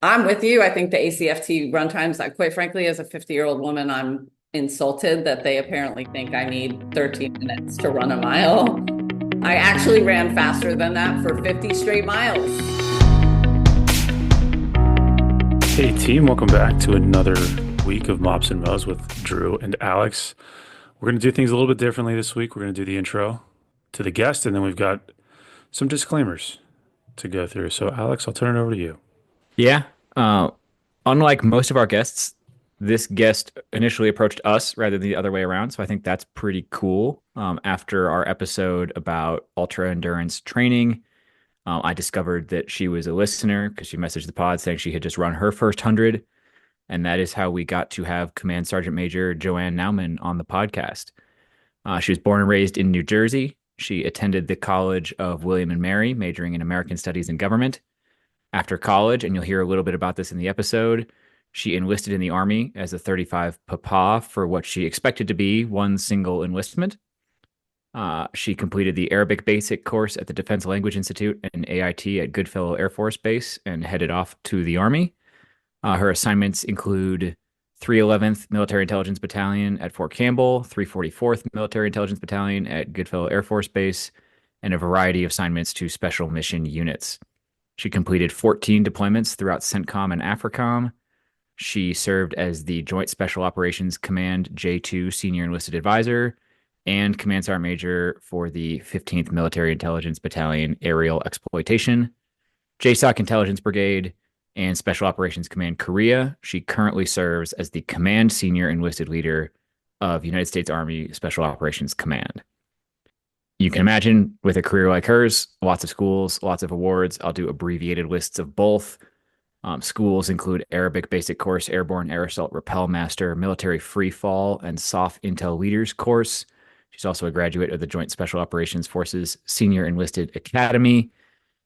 I'm with you. I think the ACFT run times, quite frankly, as a 50-year-old woman, I'm insulted that they apparently think I need 13 minutes to run a mile. I actually ran faster than that for 50 straight miles. Hey team, welcome back to another week of Mops and Mo's with Drew and Alex. We're going to do things a little bit differently this week. We're going to do the intro to the guest, and then we've got some disclaimers to go through. So, Alex, I'll turn it over to you. Yeah. Uh, Unlike most of our guests, this guest initially approached us rather than the other way around. So I think that's pretty cool. After our episode about ultra endurance training, I discovered that she was a listener because she messaged the pod saying she had just run her first 100. And that is how we got to have Command Sergeant Major JoAnn Naumann on the podcast. She was born and raised in New Jersey. She attended the College of William and Mary, majoring in American Studies and Government. After college, and you'll hear a little bit about this in the episode, she enlisted in the Army as a 35 Papa for what she expected to be one single enlistment. She completed the Arabic Basic course at the Defense Language Institute and AIT at Goodfellow Air Force Base and headed off to the Army. Her assignments include 311th Military Intelligence Battalion at Fort Campbell, 344th Military Intelligence Battalion at Goodfellow Air Force Base, and a variety of assignments to special mission units. She completed 14 deployments throughout CENTCOM and AFRICOM. She served as the Joint Special Operations Command J2 Senior Enlisted Advisor and Command Sergeant Major for the 15th Military Intelligence Battalion Aerial Exploitation, JSOC Intelligence Brigade, and Special Operations Command Korea. She currently serves as the Command Senior Enlisted Leader of United States Army Special Operations Command. You can imagine with a career like hers, lots of schools, lots of awards. I'll do abbreviated lists of both. Schools include Arabic Basic Course, Airborne Air Assault Rappel Master, Military Free Fall, and SOF Intel Leaders Course. She's also a graduate of the Joint Special Operations Forces Senior Enlisted Academy.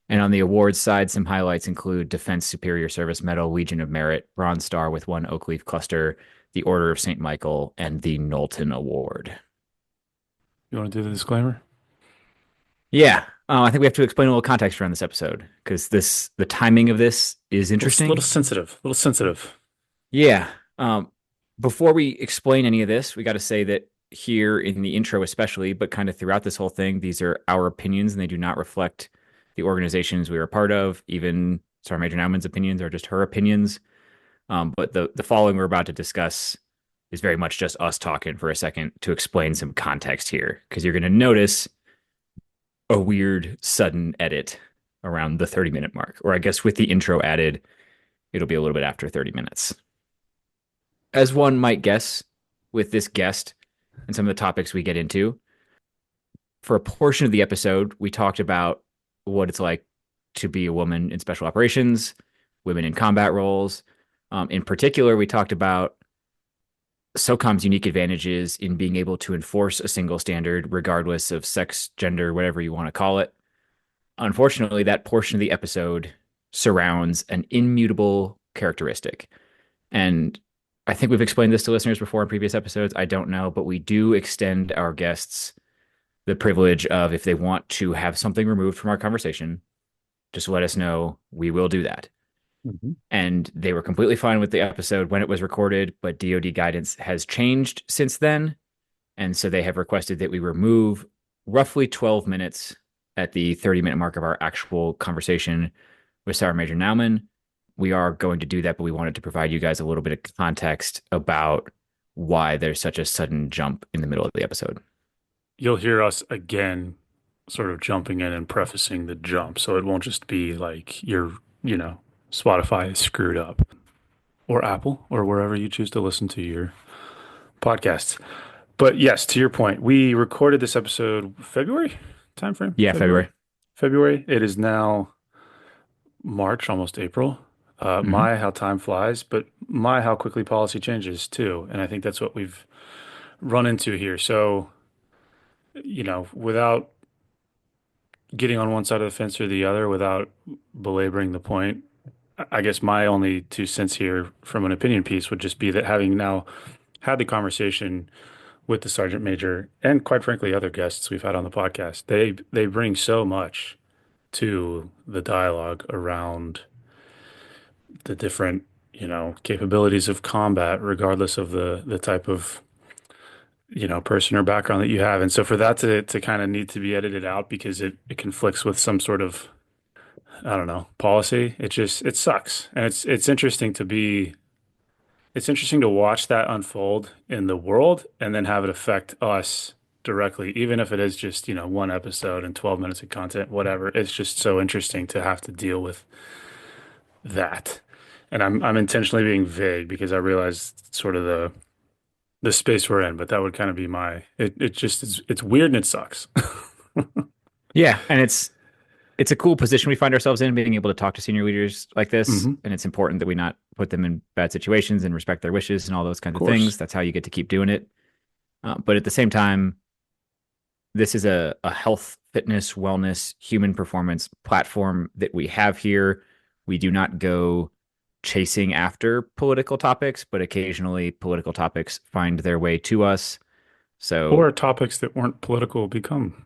And on the awards side, some highlights include Defense Superior Service Medal, Legion of Merit, Bronze Star with one Oak Leaf Cluster, the Order of St. Michael, and the Knowlton Award. You want to do the disclaimer? Yeah, I think we have to explain a little context around this episode because the timing of this is Little interesting. sensitive, little sensitive. Yeah. Before we explain any of this, we got to say that here in the intro, especially, but kind of throughout this whole thing, these are our opinions and they do not reflect the organizations we are a part of. Even Sergeant Major Naumann's opinions are just her opinions. But the following we're about to discuss is very much just us talking for a second to explain some context here because you're going to notice a weird sudden edit around the 30-minute mark. Or I guess with the intro added, it'll be a little bit after 30 minutes. As one might guess, with this guest and some of the topics we get into, for a portion of the episode, we talked about what it's like to be a woman in special operations, women in combat roles. In particular, we talked about SOCOM's unique advantages in being able to enforce a single standard, regardless of sex, gender, whatever you want to call it. Unfortunately, that portion of the episode surrounds an immutable characteristic. And I think we've explained this to listeners before in previous episodes. I don't know, but we do extend our guests the privilege of if they want to have something removed from our conversation, just let us know. We will do that. Mhm. And they were completely fine with the episode when it was recorded, but DoD guidance has changed since then. And so they have requested that we remove roughly 12 minutes at the 30-minute mark of our actual conversation with Sergeant Major Naumann. We are going to do that, but we wanted to provide you guys a little bit of context about why there's such a sudden jump in the middle of the episode. You'll hear us again, sort of jumping in and prefacing the jump, so it won't just be like Spotify is screwed up, or Apple, or wherever you choose to listen to your podcasts. But yes, to your point, we recorded this episode February timeframe. Yeah, February. February. February. It is now March, almost April. Hmm. My, how time flies, but my, how quickly policy changes too. And I think that's what we've run into here. So, without getting on one side of the fence or the other, without belaboring the point, I guess my only 2 cents here from an opinion piece would just be that having now had the conversation with the sergeant major and quite frankly other guests we've had on the podcast, they bring so much to the dialogue around the different, capabilities of combat, regardless of the type of, person or background that you have. And so for that to kind of need to be edited out because it conflicts with some sort of, I don't know, policy, it sucks. And it's interesting to watch that unfold in the world and then have it affect us directly, even if it is just, one episode and 12 minutes of content, whatever. It's just so interesting to have to deal with that. And I'm intentionally being vague because I realize sort of the space we're in, but that would kind of be it's weird and it sucks. Yeah, and it's a cool position we find ourselves in, being able to talk to senior leaders like this. Hmm. And it's important that we not put them in bad situations and respect their wishes and all those kinds Of of things. course. That's how you get to keep doing it. But at the same time, this is a health, fitness, wellness, human performance platform that we have here. We do not go chasing after political topics, but occasionally political topics find their way to us. So Or topics that weren't political become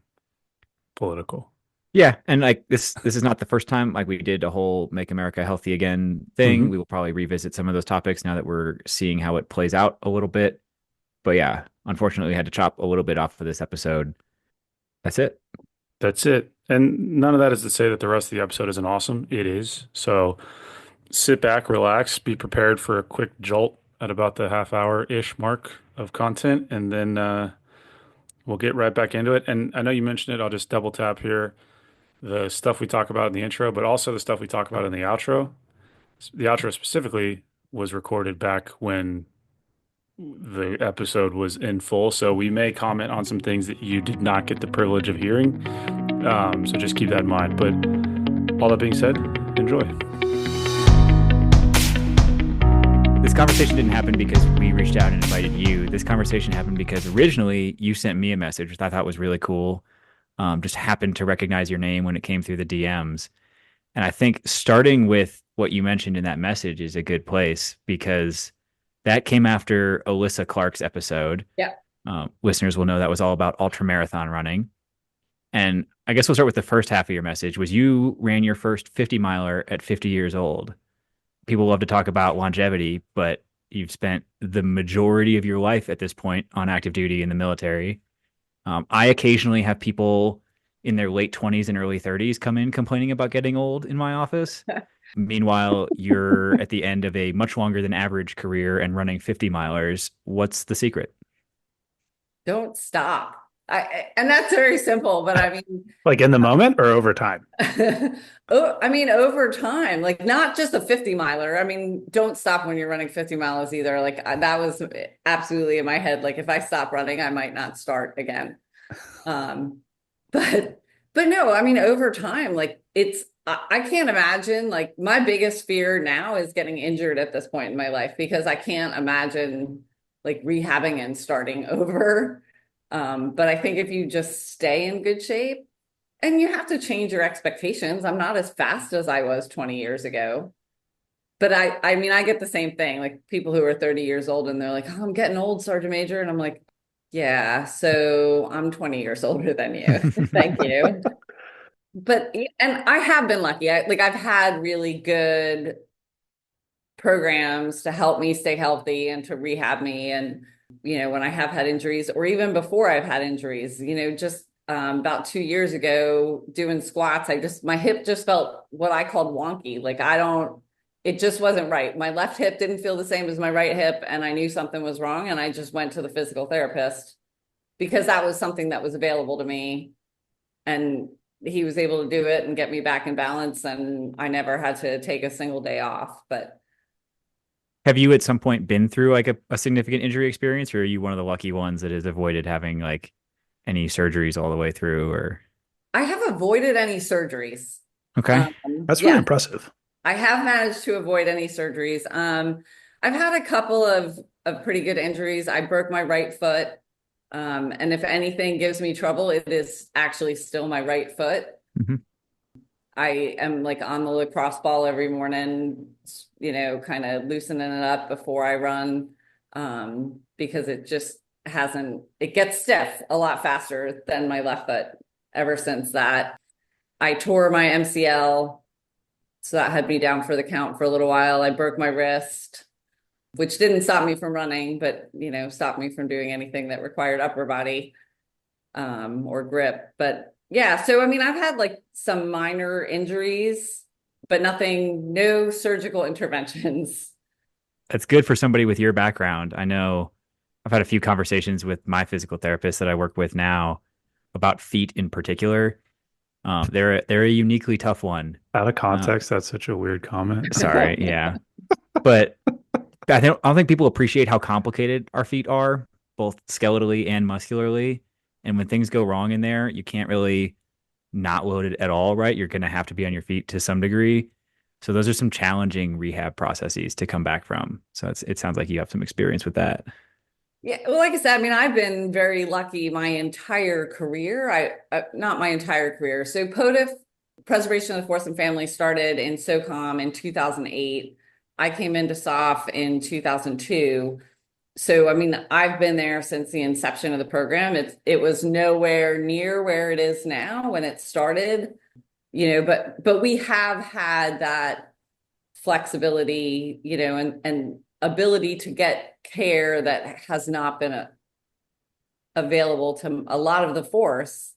political. yeah, and like this is not the first time. Like we did a whole "Make America Healthy Again" thing. Hmm. We will probably revisit some of those topics now that we're seeing how it plays out a little bit. But yeah, unfortunately, we had to chop a little bit off for this episode. That's it. That's it. And none of that is to say that the rest of the episode isn't awesome. It is. So sit back, relax, be prepared for a quick jolt at about the half hour-ish mark of content, and then we'll get right back into it. And I know you mentioned it. I'll just double tap here. The stuff we talk about in the intro, but also the stuff we talk about in the outro. The outro specifically was recorded back when the episode was in full. So we may comment on some things that you did not get the privilege of hearing. So just keep that in mind. But all that being said, enjoy. This conversation didn't happen because we reached out and invited you. This conversation happened because originally you sent me a message, which I thought was really cool. Just happened to recognize your name when it came through the DMs. And I think starting with what you mentioned in that message is a good place because that came after Alyssa Clark's episode. Yeah. Listeners will know that was all about ultra marathon running. And I guess we'll start with the first half of your message was you ran your first 50 miler at 50 years old. People love to talk about longevity, but you've spent the majority of your life at this point on active duty in the military. I occasionally have people in their late 20s and early 30s come in complaining about getting old in my office. Meanwhile, you're at the end of a much longer than average career and running 50 milers. What's the secret? Don't stop. And that's very simple, but I mean, Like in the moment or over time? oh, I mean, over time, like not just a 50 miler. I mean, don't stop when you're running 50 miles either. Like that was absolutely in my head. Like if I stop running, I might not start again. Um, but no, I mean, over time, like I can't imagine, like my biggest fear now is getting injured at this point in my life because I can't imagine like rehabbing and starting over. But I think if you just stay in good shape and you have to change your expectations, I'm not as fast as I was 20 years ago. But I mean, I get the same thing, like people who are 30 years old and they're like, oh, I'm getting old, Sergeant Major. And I'm like, yeah, so I'm 20 years older than you. Thank you. But, and I have been lucky. I've had really good programs to help me stay healthy and to rehab me. And, when I have had injuries or even before I've had injuries, just about 2 years ago doing squats, my hip just felt what I called wonky. Like it just wasn't right. My left hip didn't feel the same as my right hip. And I knew something was wrong. And I just went to the physical therapist because that was something that was available to me. And he was able to do it and get me back in balance. And I never had to take a single day off. But Have you at some point been through like a significant injury experience, or are you one of the lucky ones that has avoided having like any surgeries all the way through? Or I have avoided any surgeries. okay, That's really Yeah, impressive. I have managed to avoid any surgeries. I've had a couple of pretty good injuries. I broke my right foot. And if anything gives me trouble, it is actually still my right foot. mm-hmm. I am like on the lacrosse ball every morning, kind of loosening it up before I run, because it just it gets stiff a lot faster than my left foot ever since that. I tore my MCL So that had me down for the count for a little while. I broke my wrist, which didn't stop me from running, but stopped me from doing anything that required upper body or grip. But yeah, so I mean, I've had like some minor injuries, but no surgical interventions. That's good for somebody with your background. I know I've had a few conversations with my physical therapist that I work with now about feet in particular. They're a uniquely tough one. Out of context, that's such a weird comment. Sorry, yeah, but I don't think people appreciate how complicated our feet are, both skeletally and muscularly. And when things go wrong in there, you can't really not load it at all, right? You're going to have to be on your feet to some degree. So those are some challenging rehab processes to come back from. So it sounds like you have some experience with that. Yeah, well, like I said, I mean, I've been very lucky my entire career. Not my entire career. So POTFF, Preservation of the Force and Family, started in SOCOM in 2008. I came into SOF in 2002. So, I mean, I've been there since the inception of the program. It was nowhere near where it is now when it started, but we have had that flexibility, and ability to get care that has not been available to a lot of the force,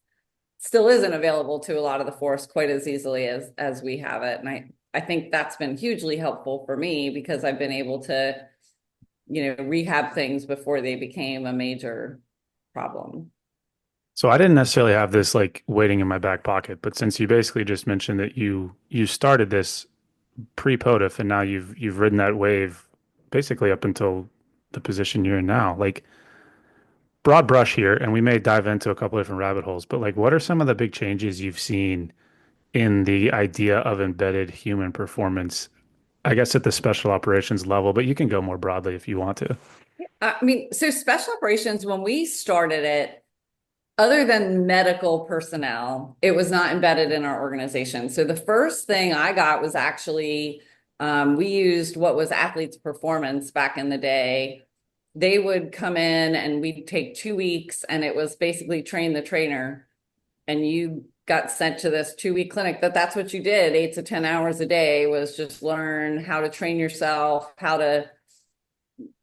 still isn't available to a lot of the force quite as easily as we have it. And I think that's been hugely helpful for me because I've been able to, rehab things before they became a major problem. So I didn't necessarily have this like waiting in my back pocket, but since you basically just mentioned that you started this pre-POTFF and now you've ridden that wave basically up until the position you're in now. Like broad brush here, and we may dive into a couple of different rabbit holes, but like what are some of the big changes you've seen in the idea of embedded human performance? I guess at the special operations level, but you can go more broadly if you want to. I mean, so special operations, when we started it, other than medical personnel, it was not embedded in our organization. So the first thing I got was actually, we used what was athletes performance back in the day. They would come in and we'd take 2 weeks and it was basically train the trainer. And you got sent to this 2 week clinic that's what you did, 8 to 10 hours a day, was just learn how to train yourself, how to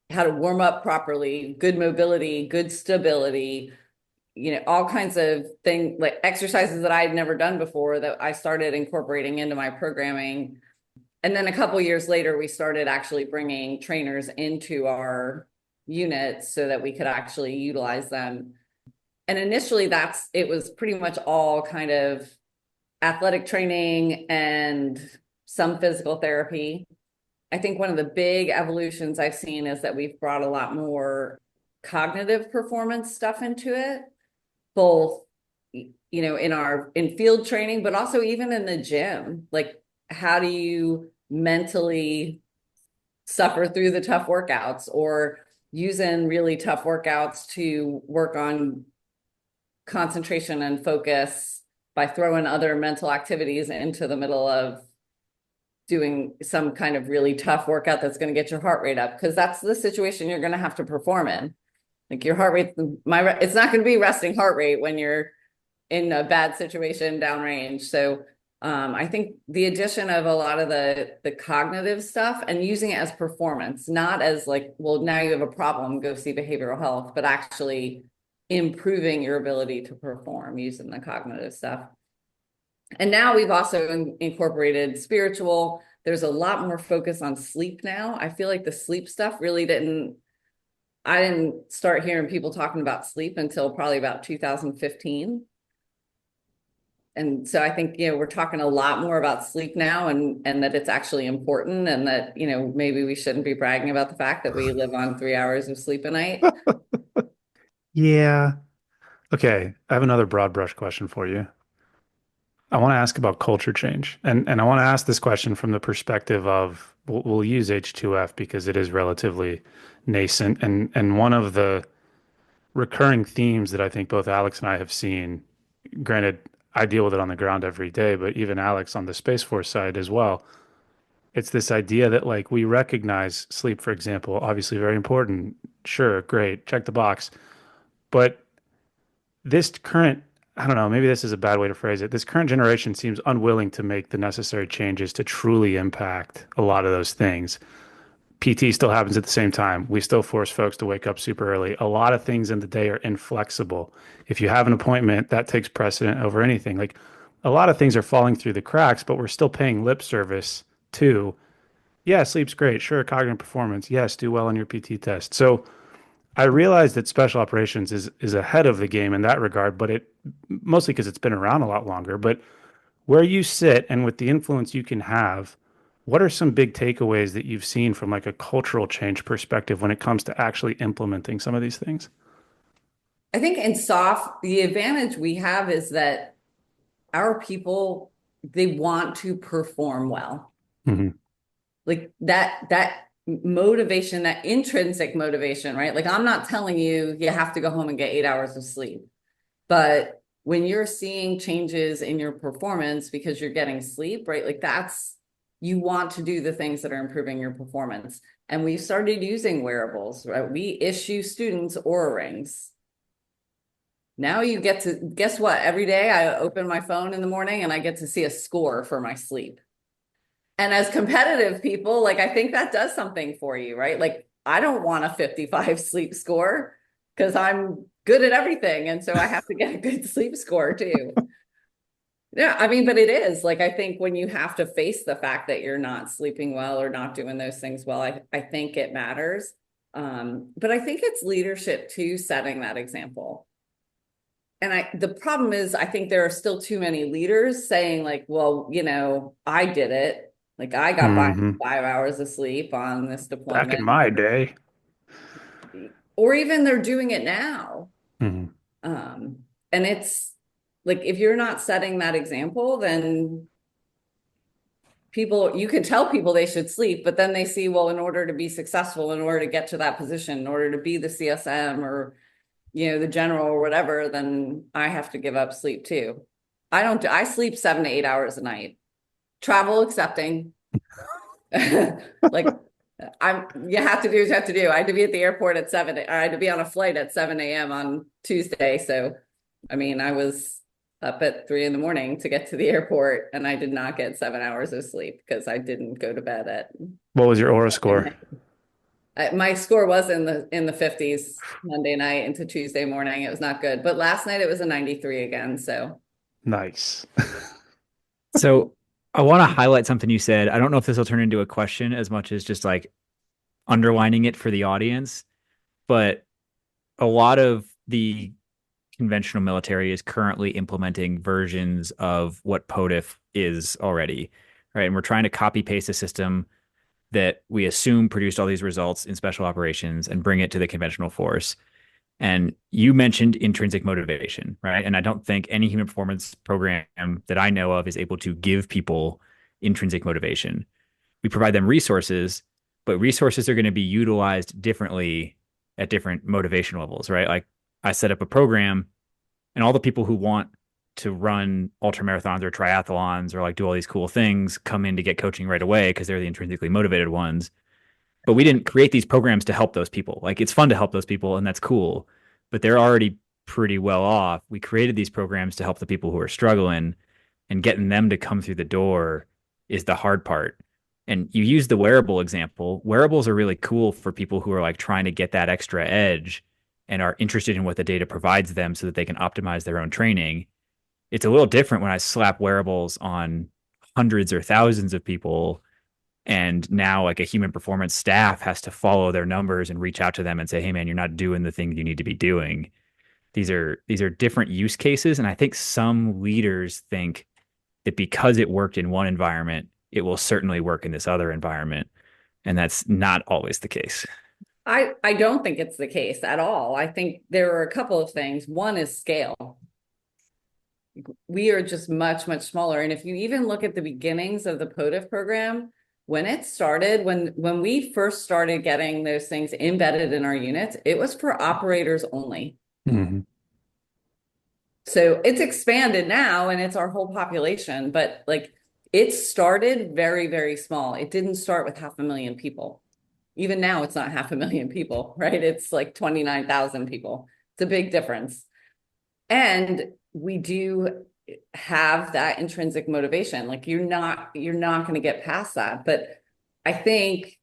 warm up properly, good mobility, good stability, all kinds of things like exercises that I'd never done before that I started incorporating into my programming. And then a couple years later, we started actually bringing trainers into our units so that we could actually utilize them. And initially it was pretty much all kind of athletic training and some physical therapy. I think one of the big evolutions I've seen is that we've brought a lot more cognitive performance stuff into it, both, in field training, but also even in the gym. Like, how do you mentally suffer through the tough workouts, or using really tough workouts to work on concentration and focus by throwing other mental activities into the middle of doing some kind of really tough workout that's going to get your heart rate up, because that's the situation you're going to have to perform in. Like your heart rate, it's not going to be resting heart rate when you're in a bad situation downrange. So I think the addition of a lot of the cognitive stuff and using it as performance, not as like, well, now you have a problem, go see behavioral health, but actually improving your ability to perform using the cognitive stuff. And now we've also incorporated spiritual. There's a lot more focus on sleep now. I feel like the sleep stuff really I didn't start hearing people talking about sleep until probably about 2015. And so I think, we're talking a lot more about sleep now, and that it's actually important, and that, maybe we shouldn't be bragging about the fact that we live on 3 hours of sleep a night. Yeah. Okay. I have another broad brush question for you. I want to ask about culture change. And I want to ask this question from the perspective of we'll use H2F because it is relatively nascent. And one of the recurring themes that I think both Alex and I have seen, granted, I deal with it on the ground every day, but even Alex on the Space Force side as well. It's this idea that like we recognize sleep, for example, obviously very important. Sure, great, check the box. But this current I don't know, maybe this is a bad way to phrase it. This current generation seems unwilling to make the necessary changes to truly impact a lot of those things. PT still happens at the same time. We still force folks to wake up super early. A lot of things in the day are inflexible. If you have an appointment, that takes precedent over anything. Like a lot of things are falling through the cracks, but we're still paying lip service to, yeah, sleep's great. Sure, cognitive performance. Yes, do well on your PT test. So I realize that special operations is ahead of the game in that regard, but it mostly because it's been around a lot longer. But where you sit and with the influence you can have, what are some big takeaways that you've seen from like a cultural change perspective when it comes to actually implementing some of these things? I think in soft, the advantage we have is that our people, they want to perform well. Hmm. Like that motivation, that intrinsic motivation, right? Like I'm not telling you you have to go home and get 8 hours of sleep, but when you're seeing changes in your performance because you're getting sleep, right? Like that's, you want to do the things that are improving your performance. And we started using wearables, right? We issue students Oura rings. Now you get to, guess what? Every day I open my phone in the morning and I get to see a score for my sleep. And as competitive people, like I think that does something for you, right? Like I don't want a 55 sleep score because I'm good at everything. And so I have to get a good sleep score too. Yeah, I mean, but it is like I think when you have to face the fact that you're not sleeping well or not doing those things well, I think it matters. But I think it's leadership too, setting that example. And the problem is I think there are still too many leaders saying like, well, I did it. Like I got by Hmm. 5 hours of sleep on this Back in deployment, my day. or even they're doing it now. Hmm. Um, and it's like, if you're not setting that example, then you can tell people they should sleep, but then they see, well, in order to be successful, in order to get to that position, in order to be the CSM or the general or whatever, then I have to give up sleep too. I sleep 7 to 8 hours a night, travel accepting. Like you have to do what you have to do. I had to be at the airport at 7, I had to be on a flight at 7 a.m. on Tuesday. So, I mean, I was up at 3 in the morning to get to the airport and I did not get 7 hours of sleep because I didn't go to bed at What was your aura score? my score was in the 50s Monday night into Tuesday morning. It was not good. But last night it was a 93 again. So Nice. So I want to highlight something you said. I don't know if this will turn into a question as much as just like underlining it for the audience, but a lot of the conventional military is currently implementing versions of what POTFF is already, right? And we're trying to copy paste a system that we assume produced all these results in special operations and bring it to the conventional force. And you mentioned intrinsic motivation, right? And I don't think any human performance program that I know of is able to give people intrinsic motivation. We provide them resources, but resources are going to be utilized differently at different motivation levels, right? Like I set up a program and all the people who want to run ultra marathons or triathlons or like do all these cool things come in to get coaching right away because they're the intrinsically motivated ones. But we didn't create these programs to help those people. Like it's fun to help those people and that's cool, but they're already pretty well off. We created these programs to help the people who are struggling, and getting them to come through the door is the hard part. And you use the wearable example. Wearables are really cool for people who are like trying to get that extra edge and are interested in what the data provides them so that they can optimize their own training. It's a little different when I slap wearables on hundreds or thousands of people, and now like a human performance staff has to follow their numbers and reach out to them and say, hey man, you're not doing the thing you need to be doing. These are different use cases. And I think some leaders think that because it worked in one environment, it will certainly work in this other environment. And that's not always the case. I don't think it's the case at all. I think there are a couple of things. One is scale. We are just much, much smaller. And if you even look at the beginnings of the POTFF program, when it started, when we first started getting those things embedded in our units, it was for operators only. Hmm. So it's expanded now and it's our whole population, but like it started very, very small. It didn't start with 500,000 people. Even now it's not 500,000 people, right? It's like 29,000 people. It's a big difference. And we do have that intrinsic motivation. Like you're not going to get past that. But I think,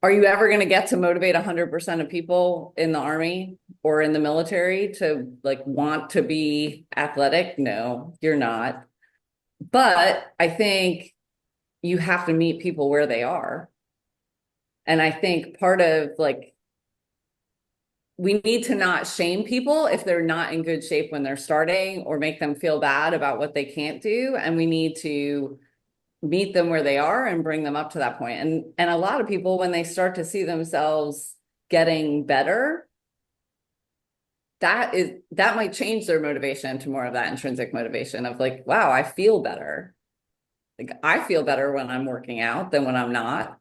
are you ever going to get to motivate 100% of people in the Army or in the military to like want to be athletic? No, you're not. But I think you have to meet people where they are. And I think part of like, we need to not shame people if they're not in good shape when they're starting or make them feel bad about what they can't do. And we need to meet them where they are and bring them up to that point. And a lot of people, when they start to see themselves getting better, that might change their motivation to more of that intrinsic motivation of like, wow, I feel better. Like I feel better when I'm working out than when I'm not.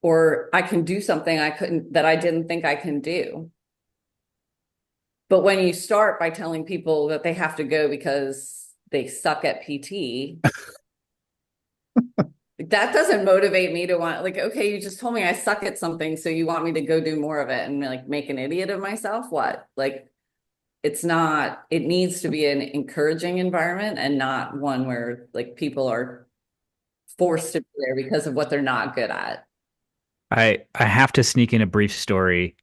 Or I can do something that I didn't think I can do. But when you start by telling people that they have to go because they suck at PT, that doesn't motivate me to want, like, okay, you just told me I suck at something, so you want me to go do more of it and like make an idiot of myself? What? Like, it's not, it needs to be an encouraging environment and not one where like people are forced to be there because of what they're not good at. I have to sneak in a brief story.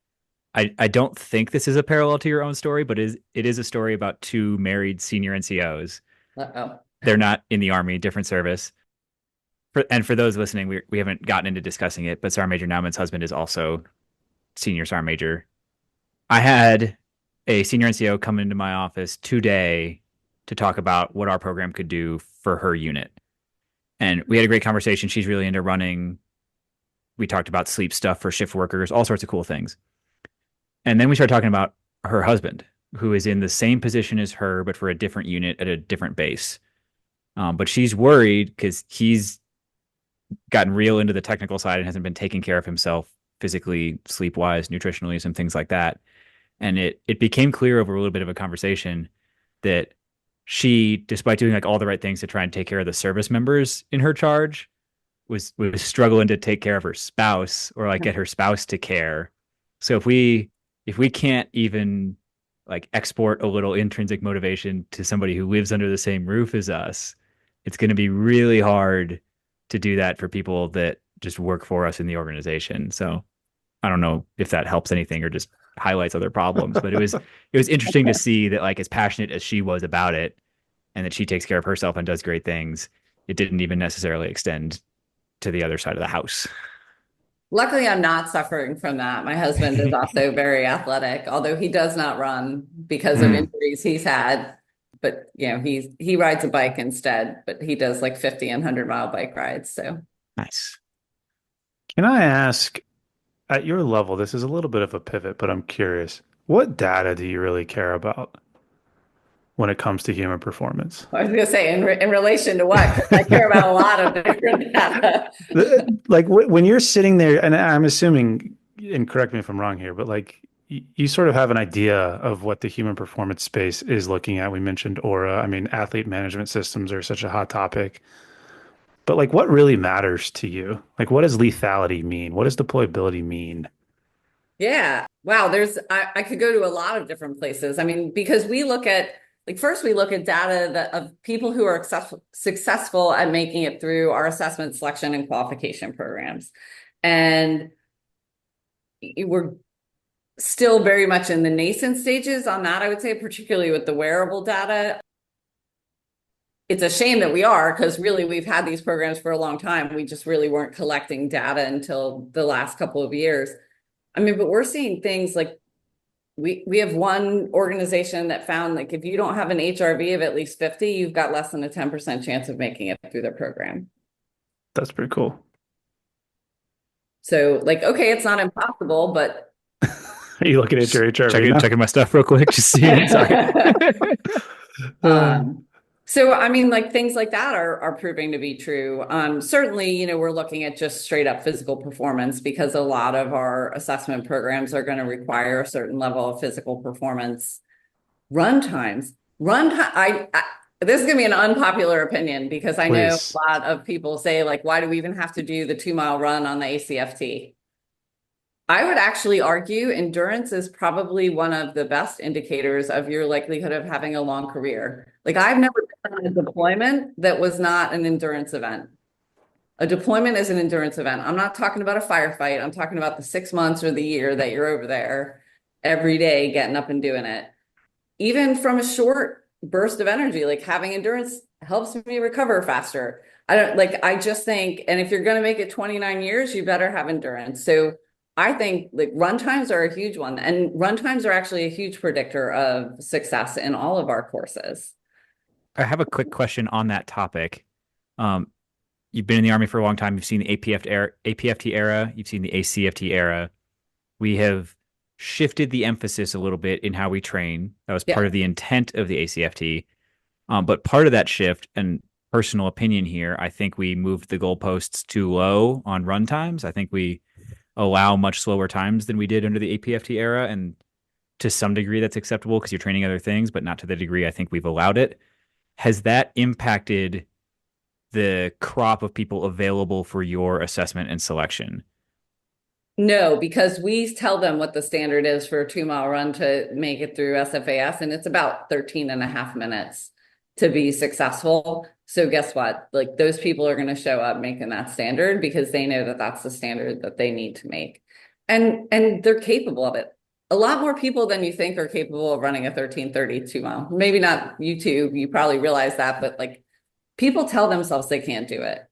I don't think this is a parallel to your own story, but it is a story about two married senior NCOs. Uh-oh. They're not in the Army, different service. And for those listening, we haven't gotten into discussing it, but Sergeant Major Naumann's husband is also senior Sergeant Major. I had a senior NCO come into my office today to talk about what our program could do for her unit. And we had a great conversation. She's really into running. We talked about sleep stuff for shift workers, all sorts of cool things. And then we started talking about her husband, who is in the same position as her, but for a different unit at a different base. But she's worried because he's gotten real into the technical side and hasn't been taking care of himself physically, sleep-wise, nutritionally, some things like that. And it became clear over a little bit of a conversation that she, despite doing like all the right things to try and take care of the service members in her charge, was struggling to take care of her spouse or like get her spouse to care. So if we can't even like export a little intrinsic motivation to somebody who lives under the same roof as us, it's going to be really hard to do that for people that just work for us in the organization. So I don't know if that helps anything or just highlights other problems, but it was interesting to see that like as passionate as she was about it and that she takes care of herself and does great things, it didn't even necessarily extend to the other side of the house. Luckily, I'm not suffering from that. My husband is also very athletic, although he does not run because of injuries he's had. But you know, he rides a bike instead, but he does like 50 and 100-mile bike rides. So Nice. Can I ask, at your level, this is a little bit of a pivot, but I'm curious, what data do you really care about when it comes to human performance? I was going to say, in relation to what? 'Cause I care about a lot of different data. Like when you're sitting there, and I'm assuming, and correct me if I'm wrong here, but like you sort of have an idea of what the human performance space is looking at. We mentioned Aura. I mean, athlete management systems are such a hot topic. But like, what really matters to you? Like, what does lethality mean? What does deployability mean? Yeah. Wow. I could go to a lot of different places. I mean, because we look at, like, first we look at data of people who are successful at making it through our assessment, selection, and qualification programs. And we're still very much in the nascent stages on that, I would say, particularly with the wearable data. It's a shame that we are, because really we've had these programs for a long time. We just really weren't collecting data until the last couple of years. I mean, but we're seeing things like we have one organization that found like if you don't have an HRV of at least 50, you've got less than a 10% chance of making it through their program. That's pretty cool. So like, okay, it's not impossible, but Are you looking at your HRV now? Checking my stuff real quick, just seeing. Sorry. So, I mean, like things like that are proving to be true. Certainly, you know, we're looking at just straight up physical performance because a lot of our assessment programs are going to require a certain level of physical performance. Run times, this is going to be an unpopular opinion because I know Please. a lot of people say like, why do we even have to do the 2-mile run on the ACFT? I would actually argue endurance is probably one of the best indicators of your likelihood of having a long career. Like I've never been on a deployment that was not an endurance event. A deployment is an endurance event. I'm not talking about a firefight. I'm talking about the 6 months or the year that you're over there every day getting up and doing it. Even from a short burst of energy, like having endurance helps me recover faster. I just think, and if you're going to make it 29 years, you better have endurance. So I think like run times are a huge one, and run times are actually a huge predictor of success in all of our courses. I have a quick question on that topic. Um, you've been in the Army for a long time. You've seen the APFT era. You've seen the ACFT era. We have shifted the emphasis a little bit in how we train. That was part Yeah. of the intent of the ACFT. But part of that shift, and personal opinion here, I think we moved the goalposts too low on run times. I think we allow much slower times than we did under the APFT era. And to some degree, that's acceptable because you're training other things, but not to the degree I think we've allowed it. Has that impacted the crop of people available for your assessment and selection? No, because we tell them what the standard is for a 2 mile run to make it through SFAS, and it's about 13 and a half minutes to be successful. So guess what? Like those people are going to show up making that standard because they know that that's the standard that they need to make. And they're capable of it. A lot more people than you think are capable of running a 13:32 mile. Maybe not you two, you probably realize that, but like people tell themselves they can't do it.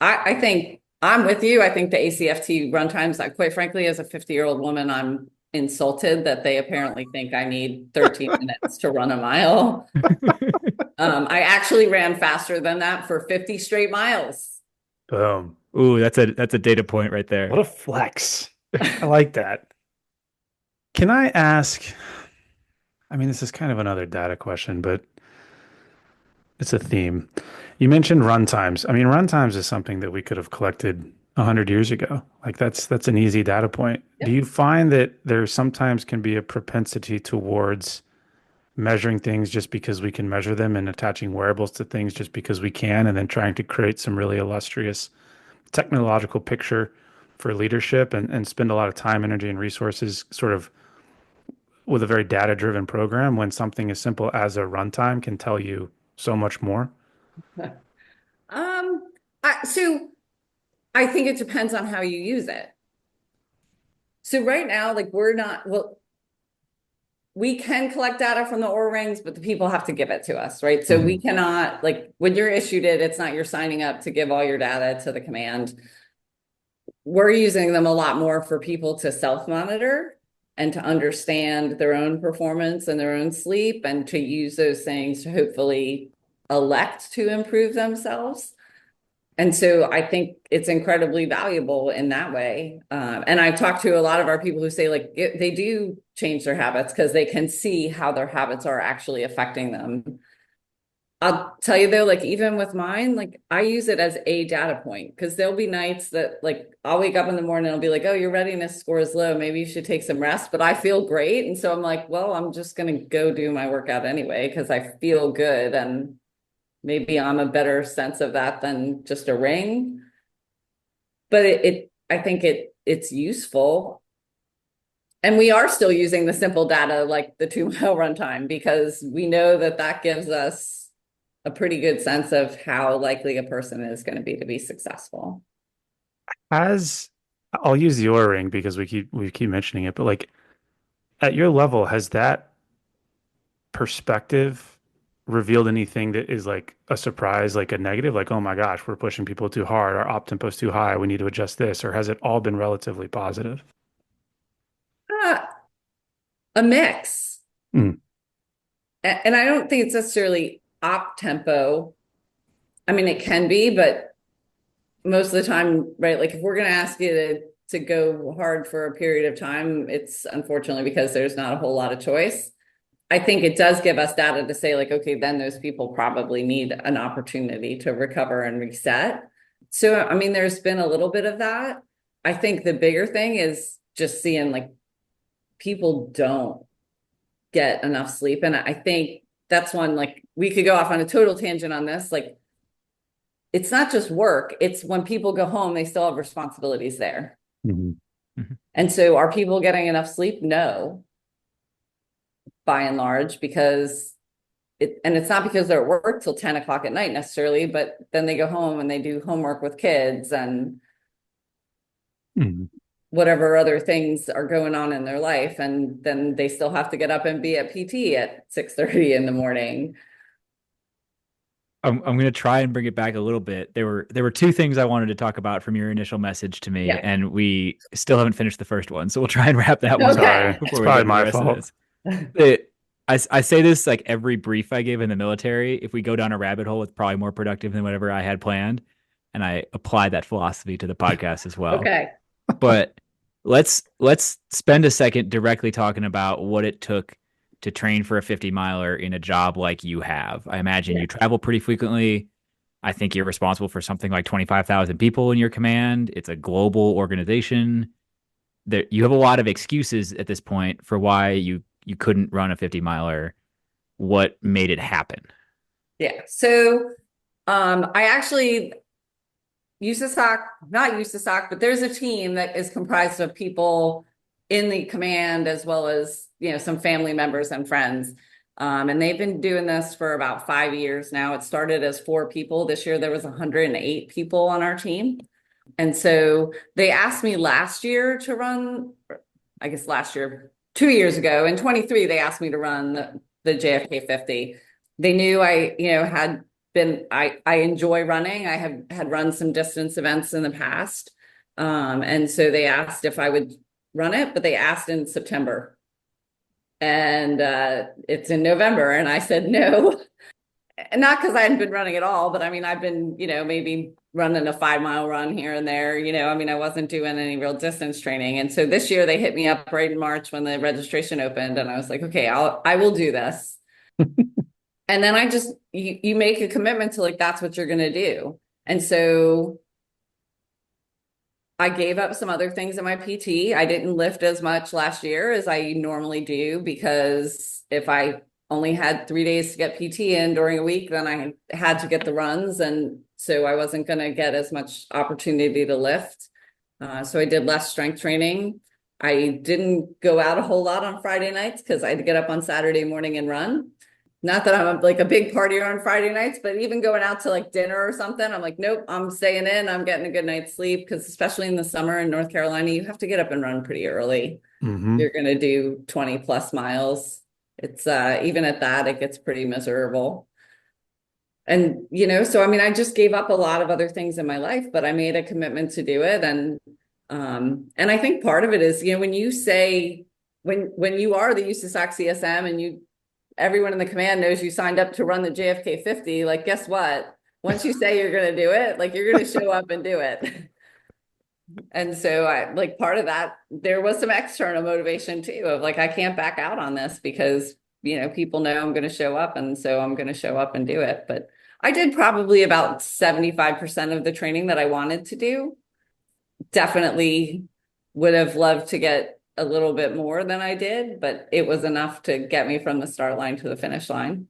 I think I'm with you. I think the ACFT run times, quite frankly, as a 50-year-old woman, I'm insulted that they apparently think I need 13 minutes to run a mile. I actually ran faster than that for 50 straight miles. Boom. Ooh, that's a data point right there. What a flex. I like that. Can I ask? I mean, this is kind of another data question, but it's a theme. You mentioned run times. I mean, run times is something that we could have collected 100 years ago. Like that's an easy data point. Yep. Do you find that there sometimes can be a propensity towards measuring things just because we can measure them and attaching wearables to things just because we can, and then trying to create some really illustrious technological picture for leadership and spend a lot of time, energy, and resources sort of with a very data-driven program when something as simple as a runtime can tell you so much more? Um, so I think it depends on how you use it. So right now, like we're not, well, we can collect data from the Oura rings, but the people have to give it to us, right? So we cannot, like when you're issued it, it's not you're signing up to give all your data to the command. We're using them a lot more for people to self-monitor and to understand their own performance and their own sleep, and to use those things to hopefully elect to improve themselves. And so I think it's incredibly valuable in that way. And I've talked to a lot of our people who say like they do change their habits because they can see how their habits are actually affecting them. I'll tell you though, like even with mine, like I use it as a data point because there'll be nights that like I'll wake up in the morning and I'll be like, oh, your readiness score is low. Maybe you should take some rest, but I feel great. And so I'm like, well, I'm just going to go do my workout anyway because I feel good. And maybe I'm a better sense of that than just a ring. But I think it's useful. And we are still using the simple data like the 2 mile run time because we know that that gives us a pretty good sense of how likely a person is going to be successful. As I'll use the Oura ring because we keep mentioning it, but like at your level, has that perspective revealed anything that is like a surprise, like a negative, like, oh my gosh, we're pushing people too hard, our op tempo is too high, we need to adjust this, or has it all been relatively positive? Uh, a mix. Mm. And I don't think it's necessarily op tempo. I mean, it can be, but most of the time, right? Like if we're going to ask you to go hard for a period of time, it's unfortunately because there's not a whole lot of choice. I think it does give us data to say like, okay, then those people probably need an opportunity to recover and reset. So, I mean, there's been a little bit of that. I think the bigger thing is just seeing like people don't get enough sleep. And I think that's one, like we could go off on a total tangent on this. Like it's not just work. It's when people go home, they still have responsibilities there. Mhm. Mhm. And so are people getting enough sleep? No, by and large, because it's not because they're at work till 10 o'clock at night necessarily, but then they go home and they do homework with kids and Mhm. whatever other things are going on in their life. And then they still have to get up and be at PT at 6:30 in the morning. I'm going to try and bring it back a little bit. There were two things I wanted to talk about from your initial message to me, Yeah. and we still haven't finished the first one. So we'll try and wrap that one up Sorry, Okay. it's before we probably get to the my rest of fault. this. I say this like every brief I give in the military. If we go down a rabbit hole, it's probably more productive than whatever I had planned. And I apply that philosophy to the podcast as well. Okay. But let's spend a second directly talking about what it took to train for a 50 miler in a job like you have. I imagine Yeah. you travel pretty frequently. I think you're responsible for something like 25,000 people in your command. It's a global organization. You have a lot of excuses at this point for why you couldn't run a 50 miler. What made it happen? Yeah. So I actually USASOC, not USASOC, but there's a team that is comprised of people in the command as well as, some family members and friends. And they've been doing this for about 5 years now. It started as 4 people. This year there was 108 people on our team. And so they asked me last year to run, I guess last year, 2 years ago, in 23, they asked me to run the JFK 50. They knew I, had been, I enjoy running. I have had run some distance events in the past. And so they asked if I would run it, but they asked in September. And it's in November. And I said no. And not because I hadn't been running at all, but I mean, I've been, maybe running a 5 mile run here and there, I wasn't doing any real distance training. And so this year they hit me up right in March when the registration opened. And I was like, okay, I will do this. And then you make a commitment to like, that's what you're going to do. And so I gave up some other things in my PT. I didn't lift as much last year as I normally do, because if I only had 3 days to get PT in during a week, then I had to get the runs. And so I wasn't going to get as much opportunity to lift. So I did less strength training. I didn't go out a whole lot on Friday nights because I had to get up on Saturday morning and run. Not that I'm like a big partier on Friday nights, but even going out to like dinner or something, I'm like, nope, I'm staying in. I'm getting a good night's sleep, because especially in the summer in North Carolina, you have to get up and run pretty early. Mm-hmm. You're going to do 20 plus miles. It's even at that, it gets pretty miserable. And, so I mean, I just gave up a lot of other things in my life, but I made a commitment to do it. And I think part of it is, when you say, when you are the USASOC CSM and everyone in the command knows you signed up to run the JFK 50, like, guess what? Once you say you're going to do it, like, you're going to show up and do it. And so like part of that, there was some external motivation too, of like, I can't back out on this because, people know I'm going to show up. And so I'm going to show up and do it. But I did probably about 75% of the training that I wanted to do. Definitely would have loved to get a little bit more than I did, but it was enough to get me from the start line to the finish line.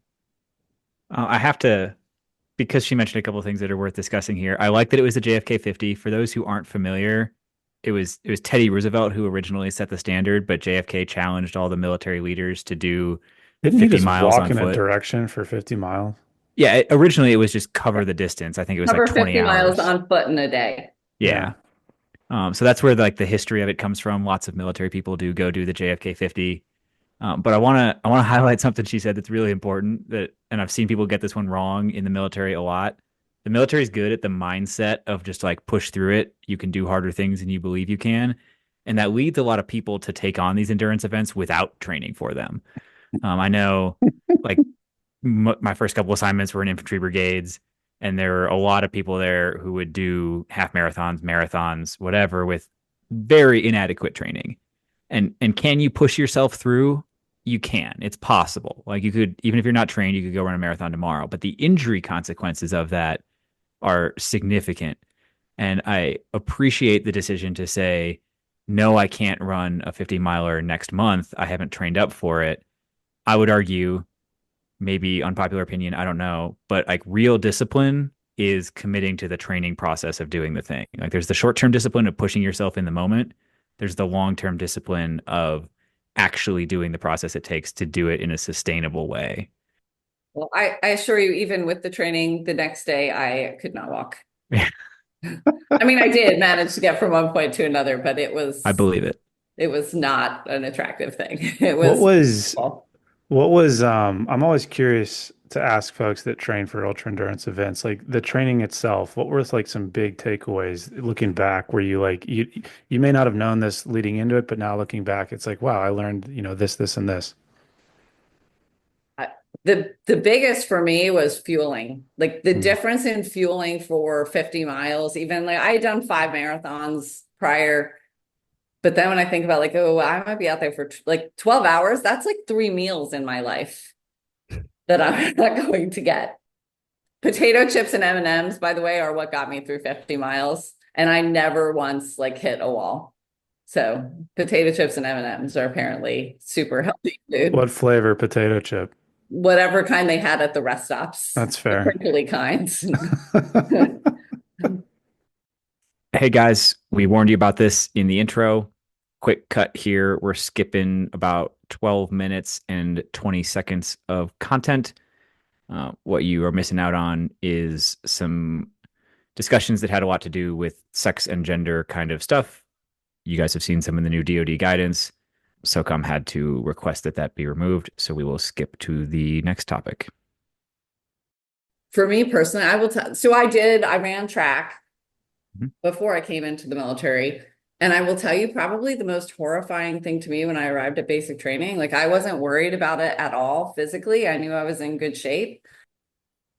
I have to, because she mentioned a couple of things that are worth discussing here. I like that it was the JFK 50. For those who aren't familiar, it was Teddy Roosevelt who originally set the standard, but JFK challenged all the military leaders to do Didn't he 50 just miles walk on in a foot. direction for 50 miles? Yeah, originally it was just cover the distance. I think it was Cover like 20 50 miles hours. on foot in a day. Yeah. So that's where like the history of it comes from. Lots of military people do go do the JFK 50. But I want to highlight something she said that's really important, and I've seen people get this one wrong in the military a lot. The military is good at the mindset of just like push through it. You can do harder things than you believe you can. And that leads a lot of people to take on these endurance events without training for them. I know like my first couple assignments were in infantry brigades, and there were a lot of people there who would do half marathons, whatever, with very inadequate training. And can you push yourself through? You can. It's possible. Like you could, even if you're not trained, you could go run a marathon tomorrow. But the injury consequences of that are significant. And I appreciate the decision to say, no, I can't run a 50 miler next month. I haven't trained up for it. I would argue, maybe unpopular opinion, I don't know, but like real discipline is committing to the training process of doing the thing. Like there's the short-term discipline of pushing yourself in the moment, there's the long-term discipline of actually doing the process it takes to do it in a sustainable way. Well, I assure you, even with the training the next day, I could not walk. I mean, I did manage to get from one point to another, but I believe it. it was not an attractive thing. It What was was well, I'm always curious to ask folks that train for ultra endurance events, like the training itself, what were like some big takeaways looking back where you like you may not have known this leading into it, but now looking back, it's like, wow, I learned, this, and this. I- the biggest for me was fueling. Like the Hmm. difference in fueling for 50 miles, even like I had done 5 marathons prior. But then when I think about like, oh, I might be out there for like 12 hours, that's like 3 meals in my life that I'm not going to get. Potato chips and M&Ms, by the way, are what got me through 50 miles. And I never once like hit a wall. So potato chips and M&Ms are apparently super healthy food. What flavor potato chip? Whatever kind they had at the rest stops, That's the fair. crinkly kinds. Hey guys, we warned you about this in the intro. Quick cut here. We're skipping about 12 minutes and 20 seconds of content. What you are missing out on is some discussions that had a lot to do with sex and gender kind of stuff. You guys have seen some in the new DoD guidance. SOCOM had to request that that be removed, so we will skip to the next topic. For me personally, I will tell. So I ran track Mhm. before I came into the military. And I will tell you, probably the most horrifying thing to me when I arrived at basic training, like I wasn't worried about it at all physically. I knew I was in good shape.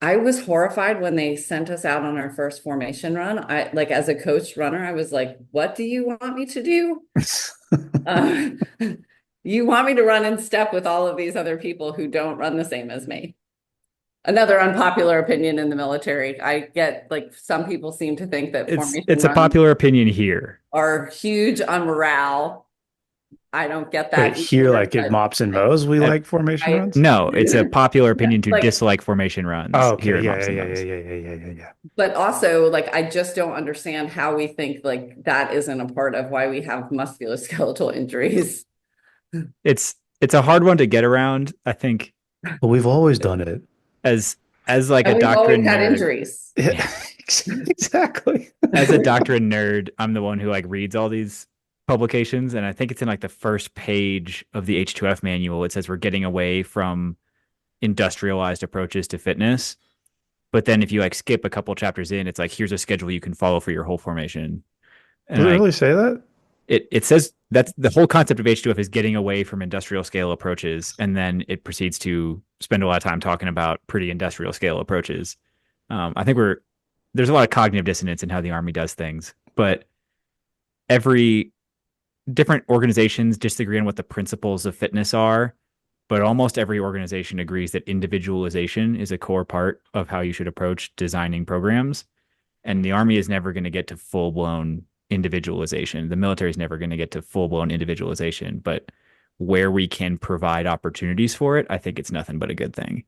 I was horrified when they sent us out on our first formation run. I like as a coach runner, I was like, what do you want me to do? Uh, you want me to run in step with all of these other people who don't run the same as me. Another unpopular opinion in the military. I get like some people seem to think that formation It's a runs popular opinion here. are huge on morale. I don't get Wait, that here, either, like in but mops and mows, we Uh, like formation I runs? no, it's a popular opinion to like, dislike formation runs Oh, here okay. at Yeah, Mops yeah, and yeah, yeah, Mows. yeah, yeah, yeah, yeah, yeah. but also like I just don't understand how we think like that isn't a part of why we have musculoskeletal injuries. It's a hard one to get around. I think But we've always done it. as as like a And we've always doctrine had nerd, injuries. Yeah, exactly. as a doctrine nerd, I'm the one who like reads all these publications, and I think it's in like the first page of the H2F manual. It says we're getting away from industrialized approaches to fitness. But then if you like skip a couple chapters in, it's like here's a schedule you can follow for your whole formation. And Does it like really say that? it says that's the whole concept of H2F is getting away from industrial scale approaches, and then it proceeds to spend a lot of time talking about pretty industrial scale approaches. I think there's a lot of cognitive dissonance in how the Army does things, but every different organizations disagree on what the principles of fitness are, but almost every organization agrees that individualization is a core part of how you should approach designing programs. And the Army is never going to get to full blown individualization. The military is never going to get to full blown individualization, but where we can provide opportunities for it, I think it's nothing but a good thing.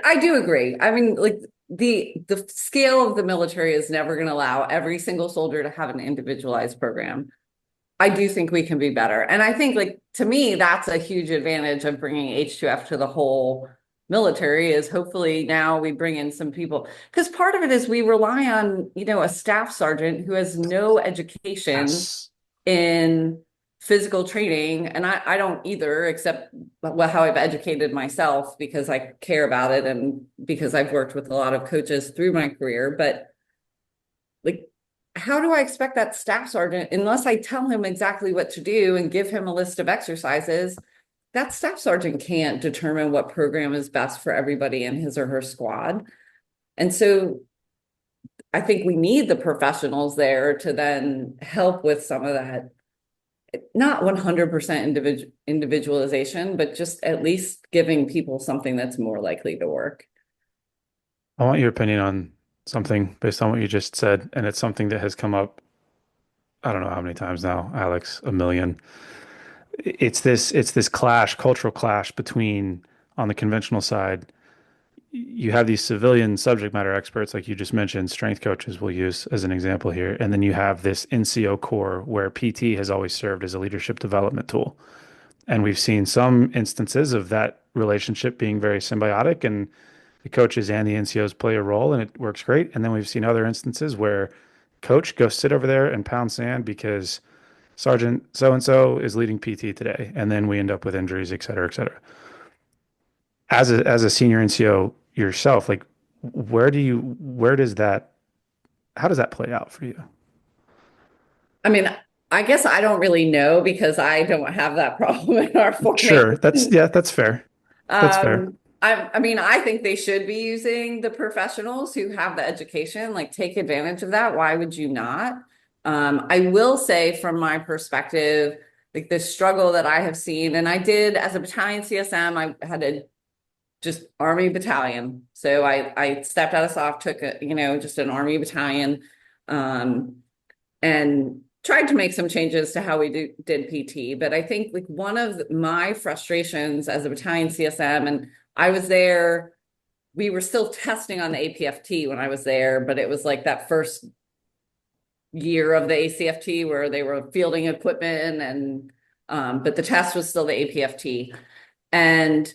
I do agree. I mean, like the scale of the military is never going to allow every single soldier to have an individualized program. I do think we can be better. And I think like to me, that's a huge advantage of bringing H2F to the whole military is hopefully now we bring in some people because part of it is we rely on, a staff sergeant who has no education Yes. in physical training. And I don't either, except how I've educated myself because I care about it and because I've worked with a lot of coaches through my career. But like, how do I expect that staff sergeant, unless I tell him exactly what to do and give him a list of exercises, that staff sergeant can't determine what program is best for everybody in his or her squad. And so I think we need the professionals there to then help with some of that, not 100% individualization, but just at least giving people something that's more likely to work. I want your opinion on something based on what you just said, and it's something that has come up, I don't know how many times now, Alex, a million. It's this cultural clash between on the conventional side, you have these civilian subject matter experts, like you just mentioned, strength coaches we'll use as an example here. And then you have this NCO core where PT has always served as a leadership development tool. And we've seen some instances of that relationship being very symbiotic, and the coaches and the NCOs play a role and it works great. And then we've seen other instances where coach, go sit over there and pound sand because Sergeant so and so is leading PT today. And then we end up with injuries, et cetera, et cetera. As a senior NCO yourself, like where does that how does that play out for you? I mean, I guess I don't really know because I don't have that problem in our Sure, formation. that's fair. That's fair. I mean, I think they should be using the professionals who have the education, like take advantage of that. Why would you not? I will say from my perspective, like the struggle that I have seen, and I did as a battalion CSM, I had a just Army battalion. So I stepped out of SOC, took just an Army battalion, and tried to make some changes to how we did PT. But I think like one of my frustrations as a battalion CSM, and I was there, we were still testing on the APFT when I was there, but it was like that first year of the ACFT where they were fielding equipment and but the test was still the APFT. And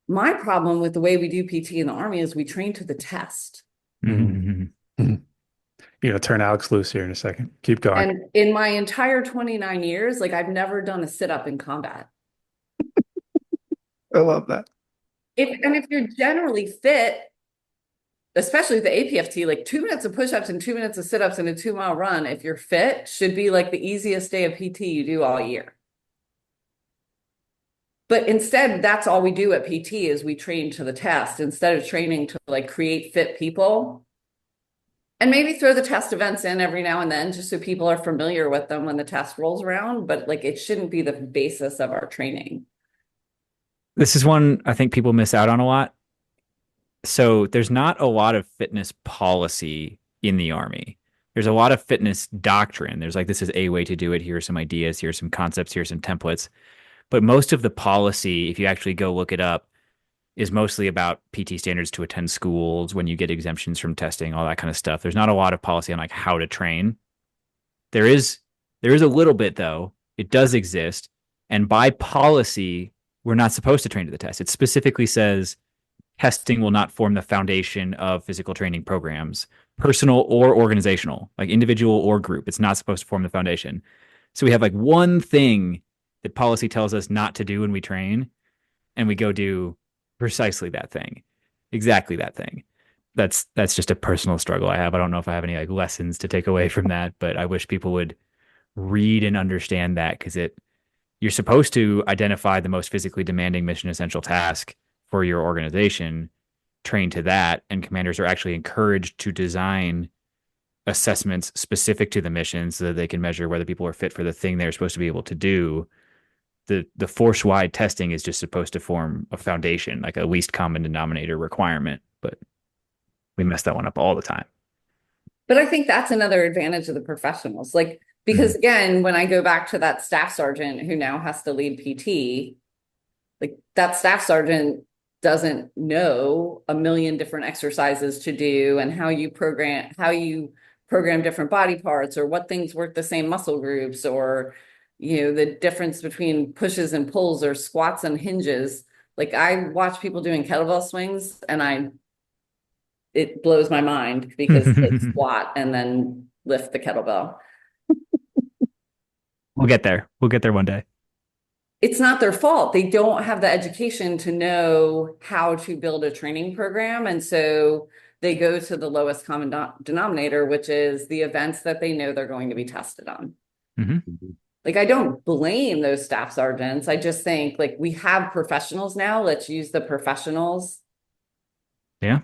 my problem with the way we do PT in the Army is we train to the test. Mm-hmm. You're gonna turn Alex loose here in a second. Keep going. And in my entire 29 years, like I've never done a sit-up in combat. I love that. If you're generally fit, especially with the APFT, like 2 minutes of push-ups and 2 minutes of sit-ups and a 2-mile run, if you're fit, should be like the easiest day of PT you do all year. But instead, that's all we do at PT is we train to the test instead of training to like create fit people. And maybe throw the test events in every now and then just so people are familiar with them when the test rolls around, but like it shouldn't be the basis of our training. This is one I think people miss out on a lot. So there's not a lot of fitness policy in the Army. There's a lot of fitness doctrine. There's like, this is a way to do it. Here are some ideas. Here are some concepts. Here are some templates. But most of the policy, if you actually go look it up, is mostly about PT standards to attend schools, when you get exemptions from testing, all that kind of stuff. There's not a lot of policy on like how to train. There is a little bit though. It does exist. And by policy, we're not supposed to train to the test. It specifically says testing will not form the foundation of physical training programs, personal or organizational, like individual or group. It's not supposed to form the foundation. So we have like one thing that policy tells us not to do when we train, and we go do precisely that thing, exactly that thing. That's just a personal struggle I have. I don't know if I have any like lessons to take away from that, but I wish people would read and understand that, because you're supposed to identify the most physically demanding mission essential task for your organization, train to that, and commanders are actually encouraged to design assessments specific to the mission so that they can measure whether people are fit for the thing they're supposed to be able to do. The force-wide testing is just supposed to form a foundation, like a least common denominator requirement, but we mess that one up all the time. But I think that's another advantage of the professionals. Like, because again, when I go back to that staff sergeant who now has to lead PT, like that staff sergeant doesn't know a million different exercises to do and how you program different body parts or what things work the same muscle groups, or the difference between pushes and pulls or squats and hinges. Like I watch people doing kettlebell swings and it blows my mind because they squat and then lift the kettlebell. We'll get there. We'll get there one day. It's not their fault. They don't have the education to know how to build a training program. And so they go to the lowest common denominator, which is the events that they know they're going to be tested on. Mm-hmm. Like, I don't blame those staff sergeants. I just think like we have professionals now. Let's use the professionals. Yeah.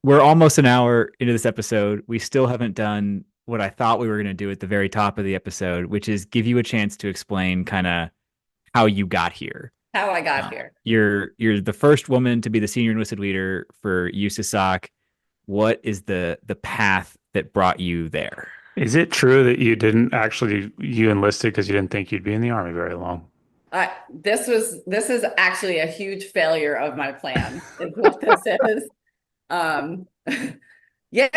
We're almost an hour into this episode. We still haven't done what I thought we were going to do at the very top of the episode, which is give you a chance to explain kind of how you got here. How I got here. You're the first woman to be the senior enlisted leader for USASOC. What is the path that brought you there? Is it true that you enlisted because you didn't think you'd be in the Army very long? This is actually a huge failure of my plan, is what this is. Um, yeah,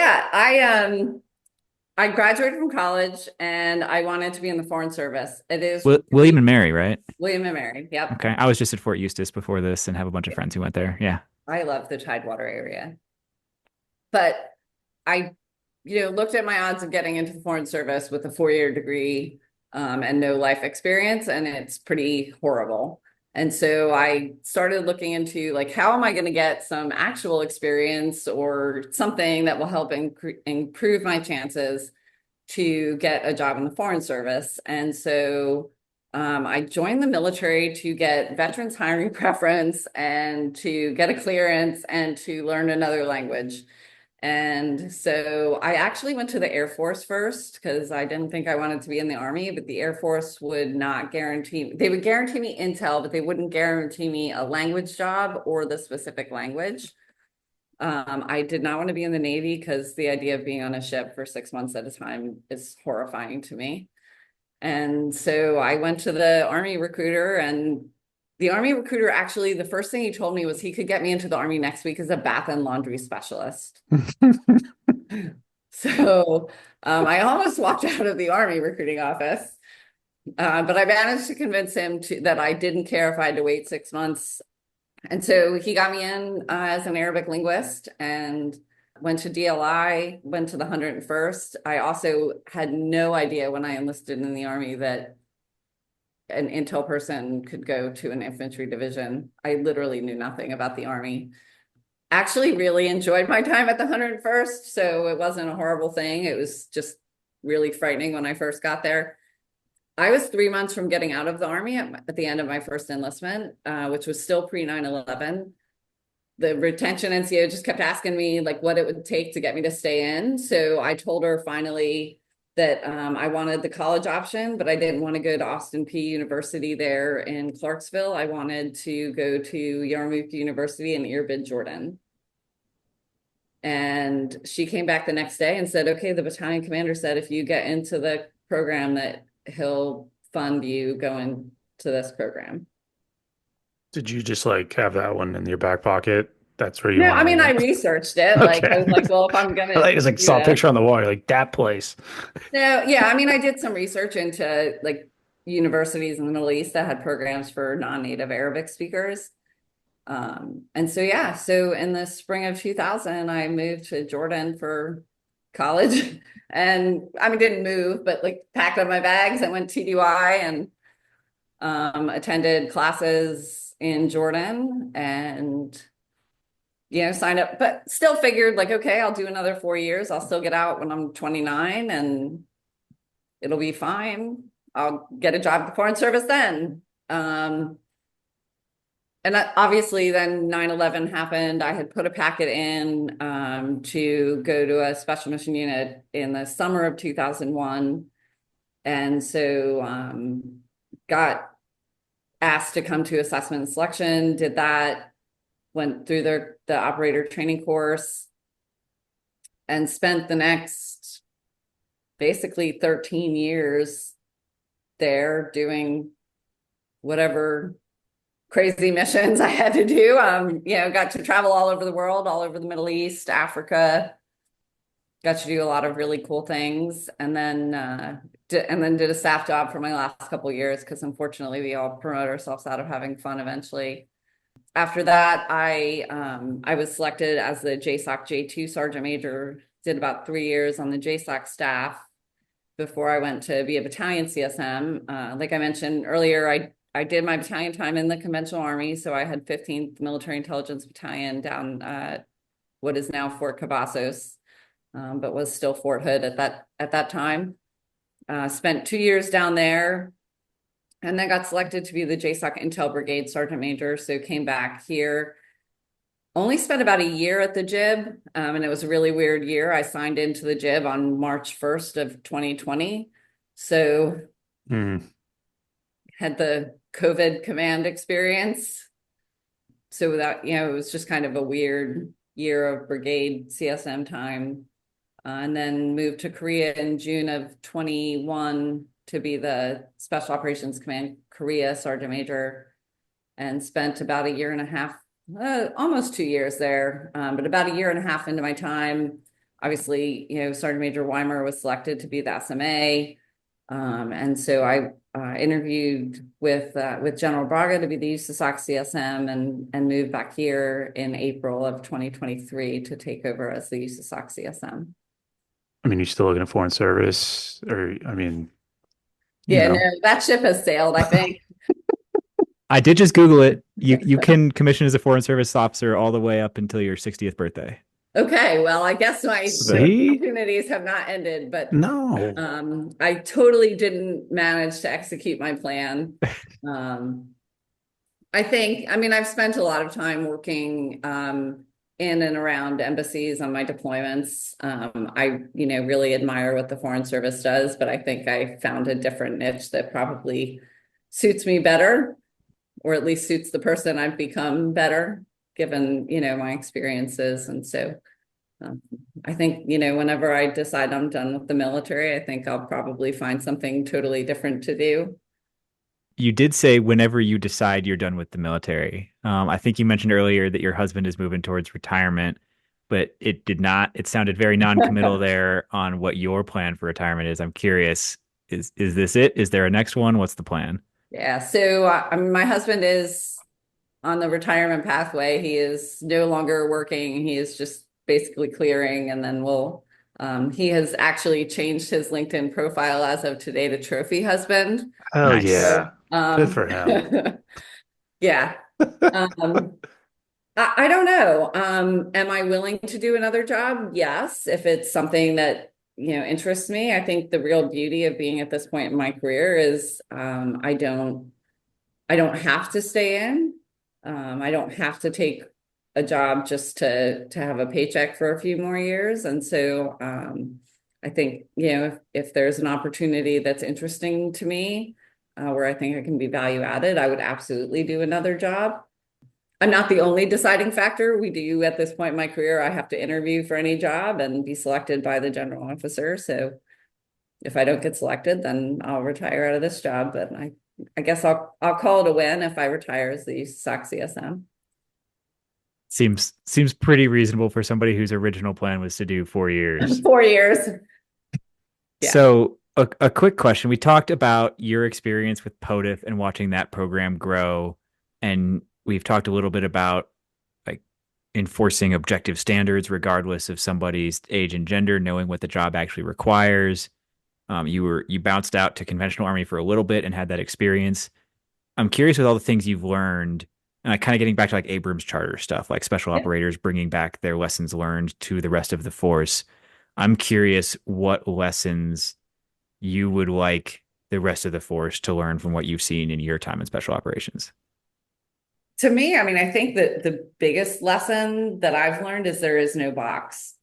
I graduated from college and I wanted to be in the Foreign Service. It is William really and Mary, right? William and Mary. Yep. Okay. I was just at Fort Eustis before this and have a bunch of friends who went there. Yeah. I love the Tidewater area. But I, looked at my odds of getting into the Foreign Service with a 4-year degree and no life experience, and it's pretty horrible. And so I started looking into like, how am I going to get some actual experience or something that will help improve my chances to get a job in the Foreign Service. And so I joined the military to get veterans hiring preference and to get a clearance and to learn another language. And so I actually went to the Air Force first because I didn't think I wanted to be in the Army, but the Air Force would not guarantee, they would guarantee me intel, but they wouldn't guarantee me a language job or the specific language. I did not want to be in the Navy because the idea of being on a ship for 6 months at a time is horrifying to me. And so I went to the Army recruiter, and the Army recruiter, actually, the first thing he told me was he could get me into the Army next week as a bath and laundry specialist. So I almost walked out of the Army recruiting office, but I managed to convince him that I didn't care if I had to wait 6 months. And so he got me in as an Arabic linguist and went to DLI, went to the 101st. I also had no idea when I enlisted in the Army that an intel person could go to an infantry division. I literally knew nothing about the Army. Actually really enjoyed my time at the 101st, so it wasn't a horrible thing. It was just really frightening when I first got there. I was 3 months from getting out of the Army at the end of my first enlistment, which was still pre 9/11. The retention NCO just kept asking me like what it would take to get me to stay in. So I told her finally that I wanted the college option, but I didn't want to go to Austin P University there in Clarksville. I wanted to go to Yarmouk University in Irbid, Jordan. And she came back the next day and said, okay, the battalion commander said, if you get into the program that he'll fund you going to this program. Did you just like have that one in your back pocket? That's where you No, want I mean, I to researched it. go. Like, I Okay. was like, well, if I'm gonna I just like do saw a that. picture on the wall. You're like that place. No, yeah, I mean, I did some research into like universities in the Middle East that had programs for non-native Arabic speakers. And so, yeah, so in the spring of 2000, I moved to Jordan for college. And I mean, didn't move, but like packed up my bags and went TDY and attended classes in Jordan and, signed up, but still figured like, okay, I'll do another 4 years. I'll still get out when I'm 29 and it'll be fine. I'll get a job at the Foreign Service then. And obviously then 9/11 happened. I had put a packet in to go to a special mission unit in the summer of 2001. And so got asked to come to assessment and selection, did that, went through the operator training course, and spent the next basically 13 years there doing whatever crazy missions I had to do. Got to travel all over the world, all over the Middle East, Africa. Got to do a lot of really cool things, and then did a staff job for my last couple of years because unfortunately we all promote ourselves out of having fun eventually. After that, I was selected as the JSOC J2 Sergeant Major. Did about 3 years on the JSOC staff before I went to be a battalion CSM. Like I mentioned earlier, I did my battalion time in the conventional Army, so I had 15th Military Intelligence Battalion down at what is now Fort Cavazos, but was still Fort Hood at that time. Spent 2 years down there, and then got selected to be the JSOC Intel Brigade Sergeant Major. So came back here. Only spent about a year at the JIB, and it was a really weird year. I signed into the JIB on March 1st of 2020. So had the COVID command experience. So that, it was just kind of a weird year of brigade CSM time. And then moved to Korea in June of 21 to be the Special Operations Command Korea Sergeant Major, and spent about a year and a half, almost 2 years there. But about a year and a half into my time, obviously, Sergeant Major Weimer was selected to be the SMA. And so I interviewed with General Braga to be the USASOC CSM, and moved back here in April of 2023 to take over as the USASOC CSM. I mean, you still looking at foreign service, or I mean, Yeah, no, that ship has sailed, I think. I did just Google it. You can commission as a foreign service officer all the way up until your 60th birthday. Okay, well, I guess my See? opportunities have not ended, but No. I totally didn't manage to execute my plan. I've spent a lot of time working in and around embassies on my deployments. I really admire what the Foreign Service does, but I think I found a different niche that probably suits me better, or at least suits the person I've become better, given, my experiences. And so I think, whenever I decide I'm done with the military, I think I'll probably find something totally different to do. You did say whenever you decide you're done with the military. I think you mentioned earlier that your husband is moving towards retirement, but it sounded very non-committal there on what your plan for retirement is. I'm curious, is this it? Is there a next one? What's the plan? Yeah. So my husband is on the retirement pathway. He is no longer working. He is just basically clearing, and then he has actually changed his LinkedIn profile as of today to trophy husband. Hell Nice. yeah. Good for him. Yeah. I don't know. Am I willing to do another job? Yes, if it's something that, interests me. I think the real beauty of being at this point in my career is I don't have to stay in. I don't have to take a job just to have a paycheck for a few more years. And so I think, if there's an opportunity that's interesting to me, where I think I can be value added, I would absolutely do another job. I'm not the only deciding factor. We do, at this point in my career, I have to interview for any job and be selected by the general officer. So if I don't get selected, then I'll retire out of this job. But I guess I'll call it a win if I retire as the SOC CSM. Seems pretty reasonable for somebody whose original plan was to do 4 years. 4 years. Yeah. So a quick question. We talked about your experience with POTFF and watching that program grow, and we've talked a little bit about like enforcing objective standards regardless of somebody's age and gender, knowing what the job actually requires. You bounced out to conventional army for a little bit and had that experience. I'm curious with all the things you've learned, and kind of getting back to like Abrams Charter stuff, like special operators bringing back their lessons learned to the rest of the force. I'm curious what lessons you would like the rest of the force to learn from what you've seen in your time in special operations. To me, I think that the biggest lesson that I've learned is there is no box.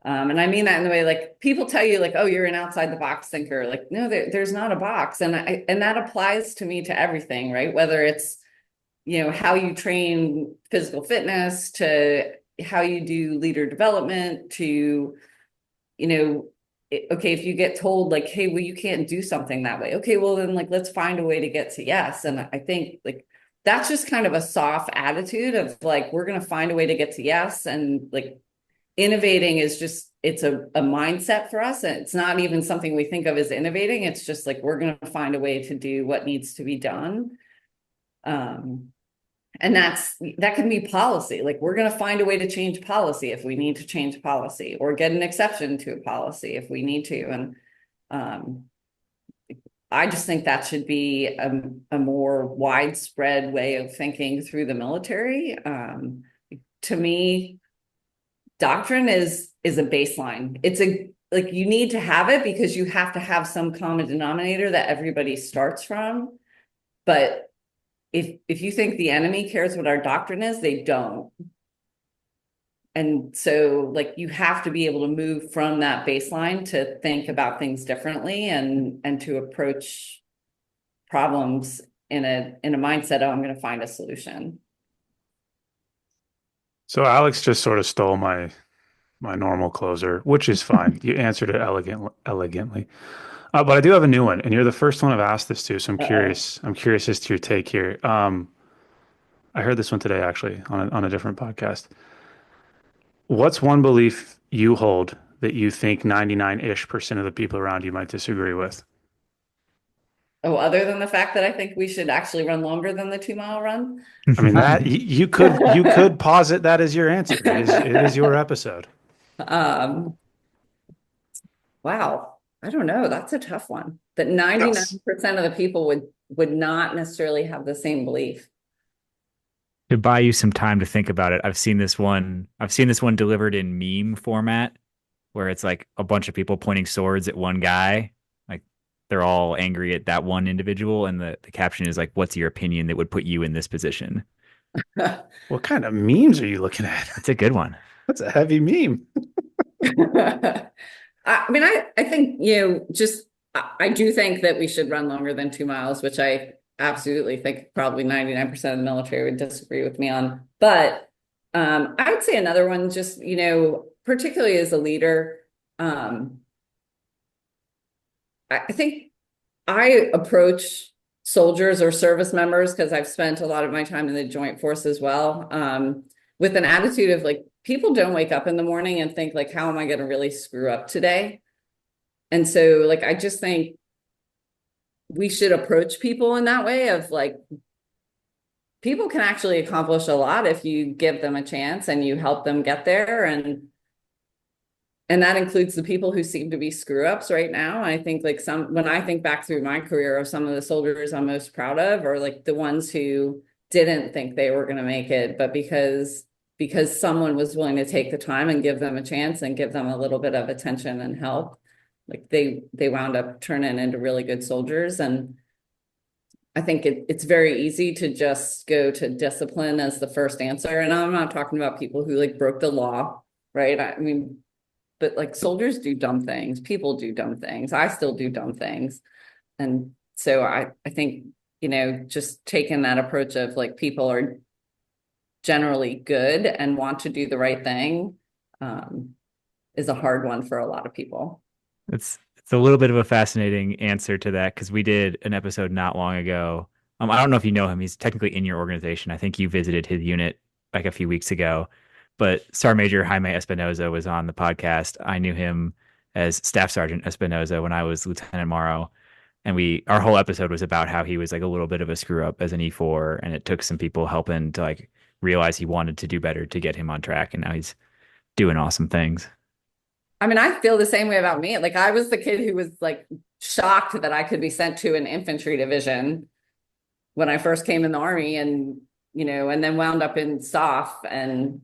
And I mean that in the way, like, people tell you, like, oh, you're an outside the box thinker. Like, no, there's not a box. And that applies to me to everything, right? Whether it's, how you train physical fitness, to how you do leader development, to, okay, if you get told like, hey, well, you can't do something that way. Okay, well then, like, let's find a way to get to yes. And I think like that's just kind of a soft attitude of like, we're going to find a way to get to yes. And like innovating is just, it's a mindset for us. And it's not even something we think of as innovating. It's just like, we're going to find a way to do what needs to be done. And that can be policy. Like, we're going to find a way to change policy if we need to change policy, or get an exception to a policy if we need to. And I just think that should be a more widespread way of thinking through the military. To me, doctrine is a baseline. It's like, you need to have it because you have to have some common denominator that everybody starts from. But if you think the enemy cares what our doctrine is, they don't. And so like, you have to be able to move from that baseline to think about things differently, and to approach problems in a mindset of, I'm going to find a solution. So Alex just sort of stole my normal closer, which is fine. You answered it elegantly. But I do have a new one, and you're the first one I've asked this to, so I'm Uh-oh. curious. I'm curious as to your take here. I heard this one today actually on a different podcast. What's one belief you hold that you think 99-ish% of the people around you might disagree with? Oh, other than the fact that I think we should actually run longer than the 2 mile run. I mean that you could posit that as your answer. It is your episode. Um, wow. I don't know. That's a tough one. That Yes. 99% of the people would not necessarily have the same belief. To buy you some time to think about it, I've seen this one. I've seen this one delivered in meme format, where it's like a bunch of people pointing swords at one guy. Like they're all angry at that one individual, and the caption is like, "What's your opinion that would put you in this position?" What kind of memes are you looking at? It's a good one. That's a heavy meme. I mean, I think, just I do think that we should run longer than 2 miles, which I absolutely think probably 99% of the military would disagree with me on. But I would say another one, just, particularly as a leader, I think I approach soldiers or service members, because I've spent a lot of my time in the Joint Force as well, with an attitude of like, people don't wake up in the morning and think like, how am I going to really screw up today? And so like, I just think we should approach people in that way of like, people can actually accomplish a lot if you give them a chance and you help them get there. And that includes the people who seem to be screw ups right now. I think like when I think back through my career, of some of the soldiers I'm most proud of are like the ones who didn't think they were going to make it, but because someone was willing to take the time and give them a chance and give them a little bit of attention and help, like they wound up turning into really good soldiers. And I think it's very easy to just go to discipline as the first answer. And I'm not talking about people who like broke the law, right? I mean, but like soldiers do dumb things, people do dumb things, I still do dumb things. And so I think, just taking that approach of like, people are generally good and want to do the right thing, is a hard one for a lot of people. It's a little bit of a fascinating answer to that, because we did an episode not long ago. I don't know if you know him. He's technically in your organization. I think you visited his unit like a few weeks ago. But Sergeant Major Jaime Espinoza was on the podcast. I knew him as Staff Sergeant Espinoza when I was Lieutenant Morrow. And our whole episode was about how he was like a little bit of a screw up as an E4, and it took some people helping to like realize he wanted to do better to get him on track, and now he's doing awesome things. I mean, I feel the same way about me. Like I was the kid who was like shocked that I could be sent to an infantry division when I first came in the Army, and and then wound up in SOF. And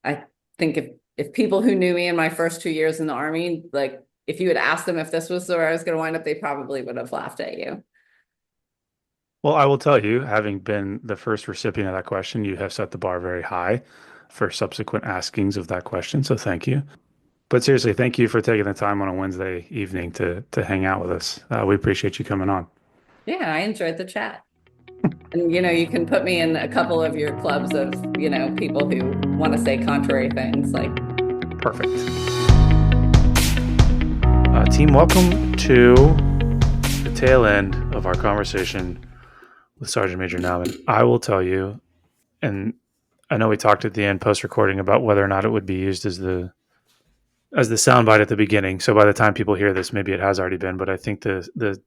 I think if people who knew me in my first 2 years in the Army, like if you had asked them if this was where I was going to wind up, they probably would have laughed at you. Well, I will tell you, having been the first recipient of that question, you have set the bar very high for subsequent askings of that question. So thank you. But seriously, thank you for taking the time on a Wednesday evening to hang out with us. We appreciate you coming on. Yeah, I enjoyed the chat. And you can put me in a couple of your clubs of, people who want to say contrary things. Like, perfect. Team, welcome to the tail end of our conversation with Sergeant Major Naumann. I will tell you, and I know we talked at the end post-recording about whether or not it would be used as the soundbite at the beginning. So by the time people hear this, maybe it has already been. But I think the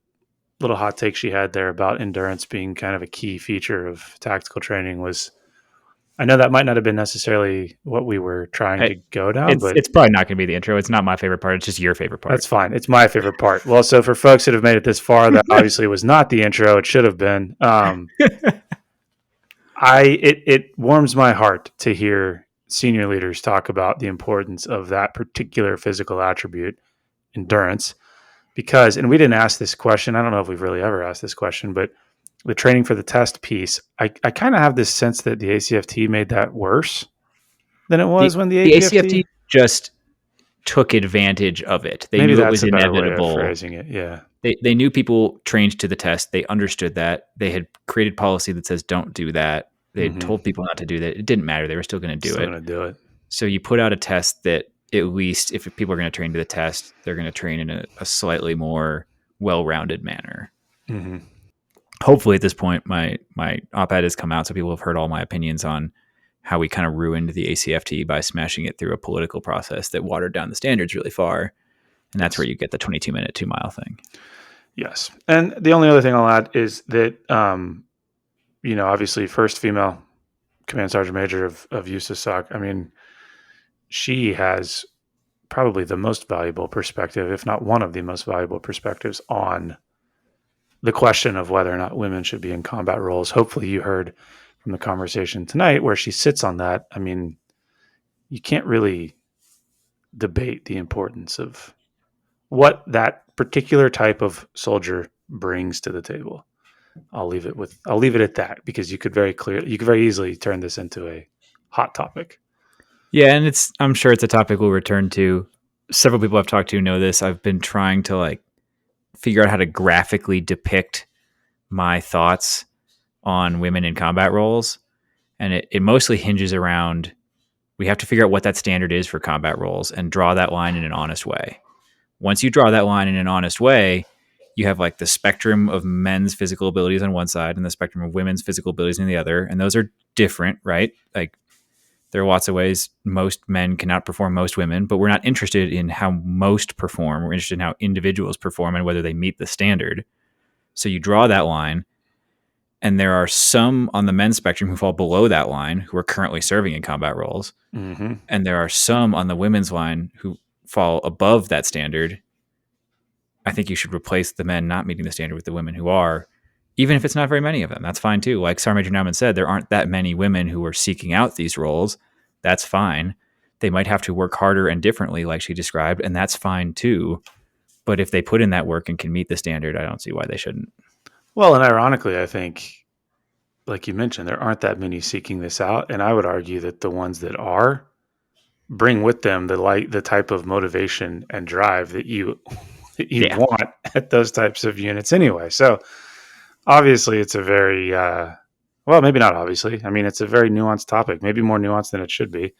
little hot take she had there about endurance being kind of a key feature of tactical training was, I know that might not have been necessarily what we were trying to go down, but it's probably not going to be the intro. It's not my favorite part. It's just your favorite part. That's fine. It's my favorite part. Well, so for folks that have made it this far, that obviously was not the intro. It should have been. It warms my heart to hear senior leaders talk about the importance of that particular physical attribute, endurance, because, and we didn't ask this question, I don't know if we've really ever asked this question, but the training for the test piece, I kind of have this sense that the ACFT made that worse than it was when the ACFT just took advantage of it. They knew it was inevitable. Phrasing it, yeah. They knew people trained to the test. They understood that. They had created policy that says don't do that. They told people not to do that. It didn't matter. They were still going to do it. Going to do it. So you put out a test that at least if people are going to train to the test, they're going to train in a slightly more well-rounded manner. Mm-hmm. Hopefully at this point, my op-ed has come out, so people have heard all my opinions on how we kind of ruined the ACFT by smashing it through a political process that watered down the standards really far. And that's where you get the 22-minute 2-mile thing. Yes. And the only other thing I'll add is that, obviously first female Command Sergeant Major of USASOC. I mean, she has probably the most valuable perspective, if not one of the most valuable perspectives on the question of whether or not women should be in combat roles. Hopefully you heard from the conversation tonight where she sits on that. I mean, you can't really debate the importance of what that particular type of soldier brings to the table. I'll leave it at that, because you could very easily turn this into a hot topic. Yeah, and I'm sure it's a topic we'll return to. Several people I've talked to know this. I've been trying to figure out how to graphically depict my thoughts on women in combat roles. And it mostly hinges around, we have to figure out what that standard is for combat roles and draw that line in an honest way. Once you draw that line in an honest way, you have the spectrum of men's physical abilities on one side and the spectrum of women's physical abilities on the other. And those are different, right? There are lots of ways most men can outperform most women, but we're not interested in how most perform. We're interested in how individuals perform and whether they meet the standard. So you draw that line, and there are some on the men's spectrum who fall below that line who are currently serving in combat roles. Mm-hmm. And there are some on the women's line who fall above that standard. I think you should replace the men not meeting the standard with the women who are, even if it's not very many of them. That's fine too. Like Sergeant Major Naumann said, there aren't that many women who are seeking out these roles. That's fine. They might have to work harder and differently, like she described, and that's fine too. But if they put in that work and can meet the standard, I don't see why they shouldn't. Well, and ironically, I think, like you mentioned, there aren't that many seeking this out. And I would argue that the ones that are bring with them the type of motivation and drive that you want at those types of units anyway. So obviously it's a very, well, maybe not obviously. I mean, it's a very nuanced topic, maybe more nuanced than it should be.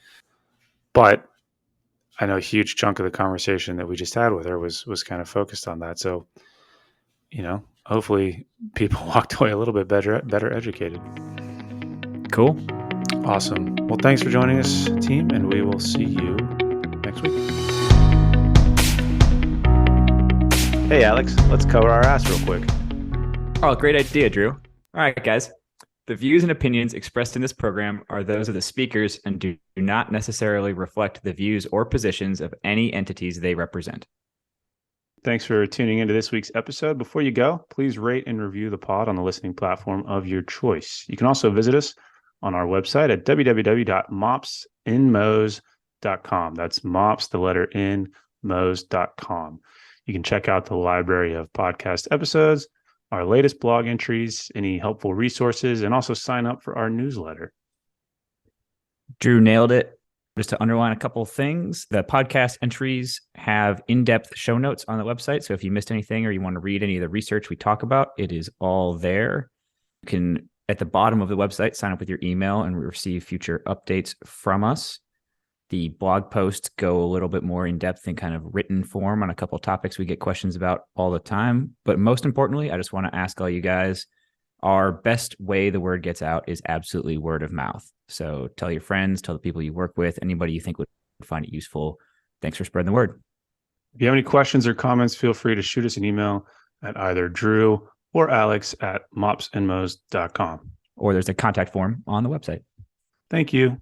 But I know a huge chunk of the conversation that we just had with her was kind of focused on that. So, hopefully people walked away a little bit better educated. Cool. Awesome. Well, thanks for joining us, team, and we will see you next week. Hey, Alex, let's cover our ass real quick. Oh, great idea, Drew. All right, guys. The views and opinions expressed in this program are those of the speakers and do not necessarily reflect the views or positions of any entities they represent. Thanks for tuning into this week's episode. Before you go, please rate and review the pod on the listening platform of your choice. You can also visit us on our website at www.mopsinmos.com. That's mops, the letter N, mos.com. You can check out the library of podcast episodes, our latest blog entries, any helpful resources, and also sign up for our newsletter. Drew nailed it. Just to underline a couple of things, the podcast entries have in-depth show notes on the website. So if you missed anything or you want to read any of the research we talk about, it is all there. You can, at the bottom of the website, sign up with your email and receive future updates from us. The blog posts go a little bit more in depth in kind of written form on a couple of topics we get questions about all the time. But most importantly, I just want to ask all you guys, our best way the word gets out is absolutely word of mouth. So tell your friends, tell the people you work with, anybody you think would find it useful. Thanks for spreading the word. If you have any questions or comments, feel free to shoot us an email at either Drew or Alex at mopsinmos.com. Or there's a contact form on the website. Thank you.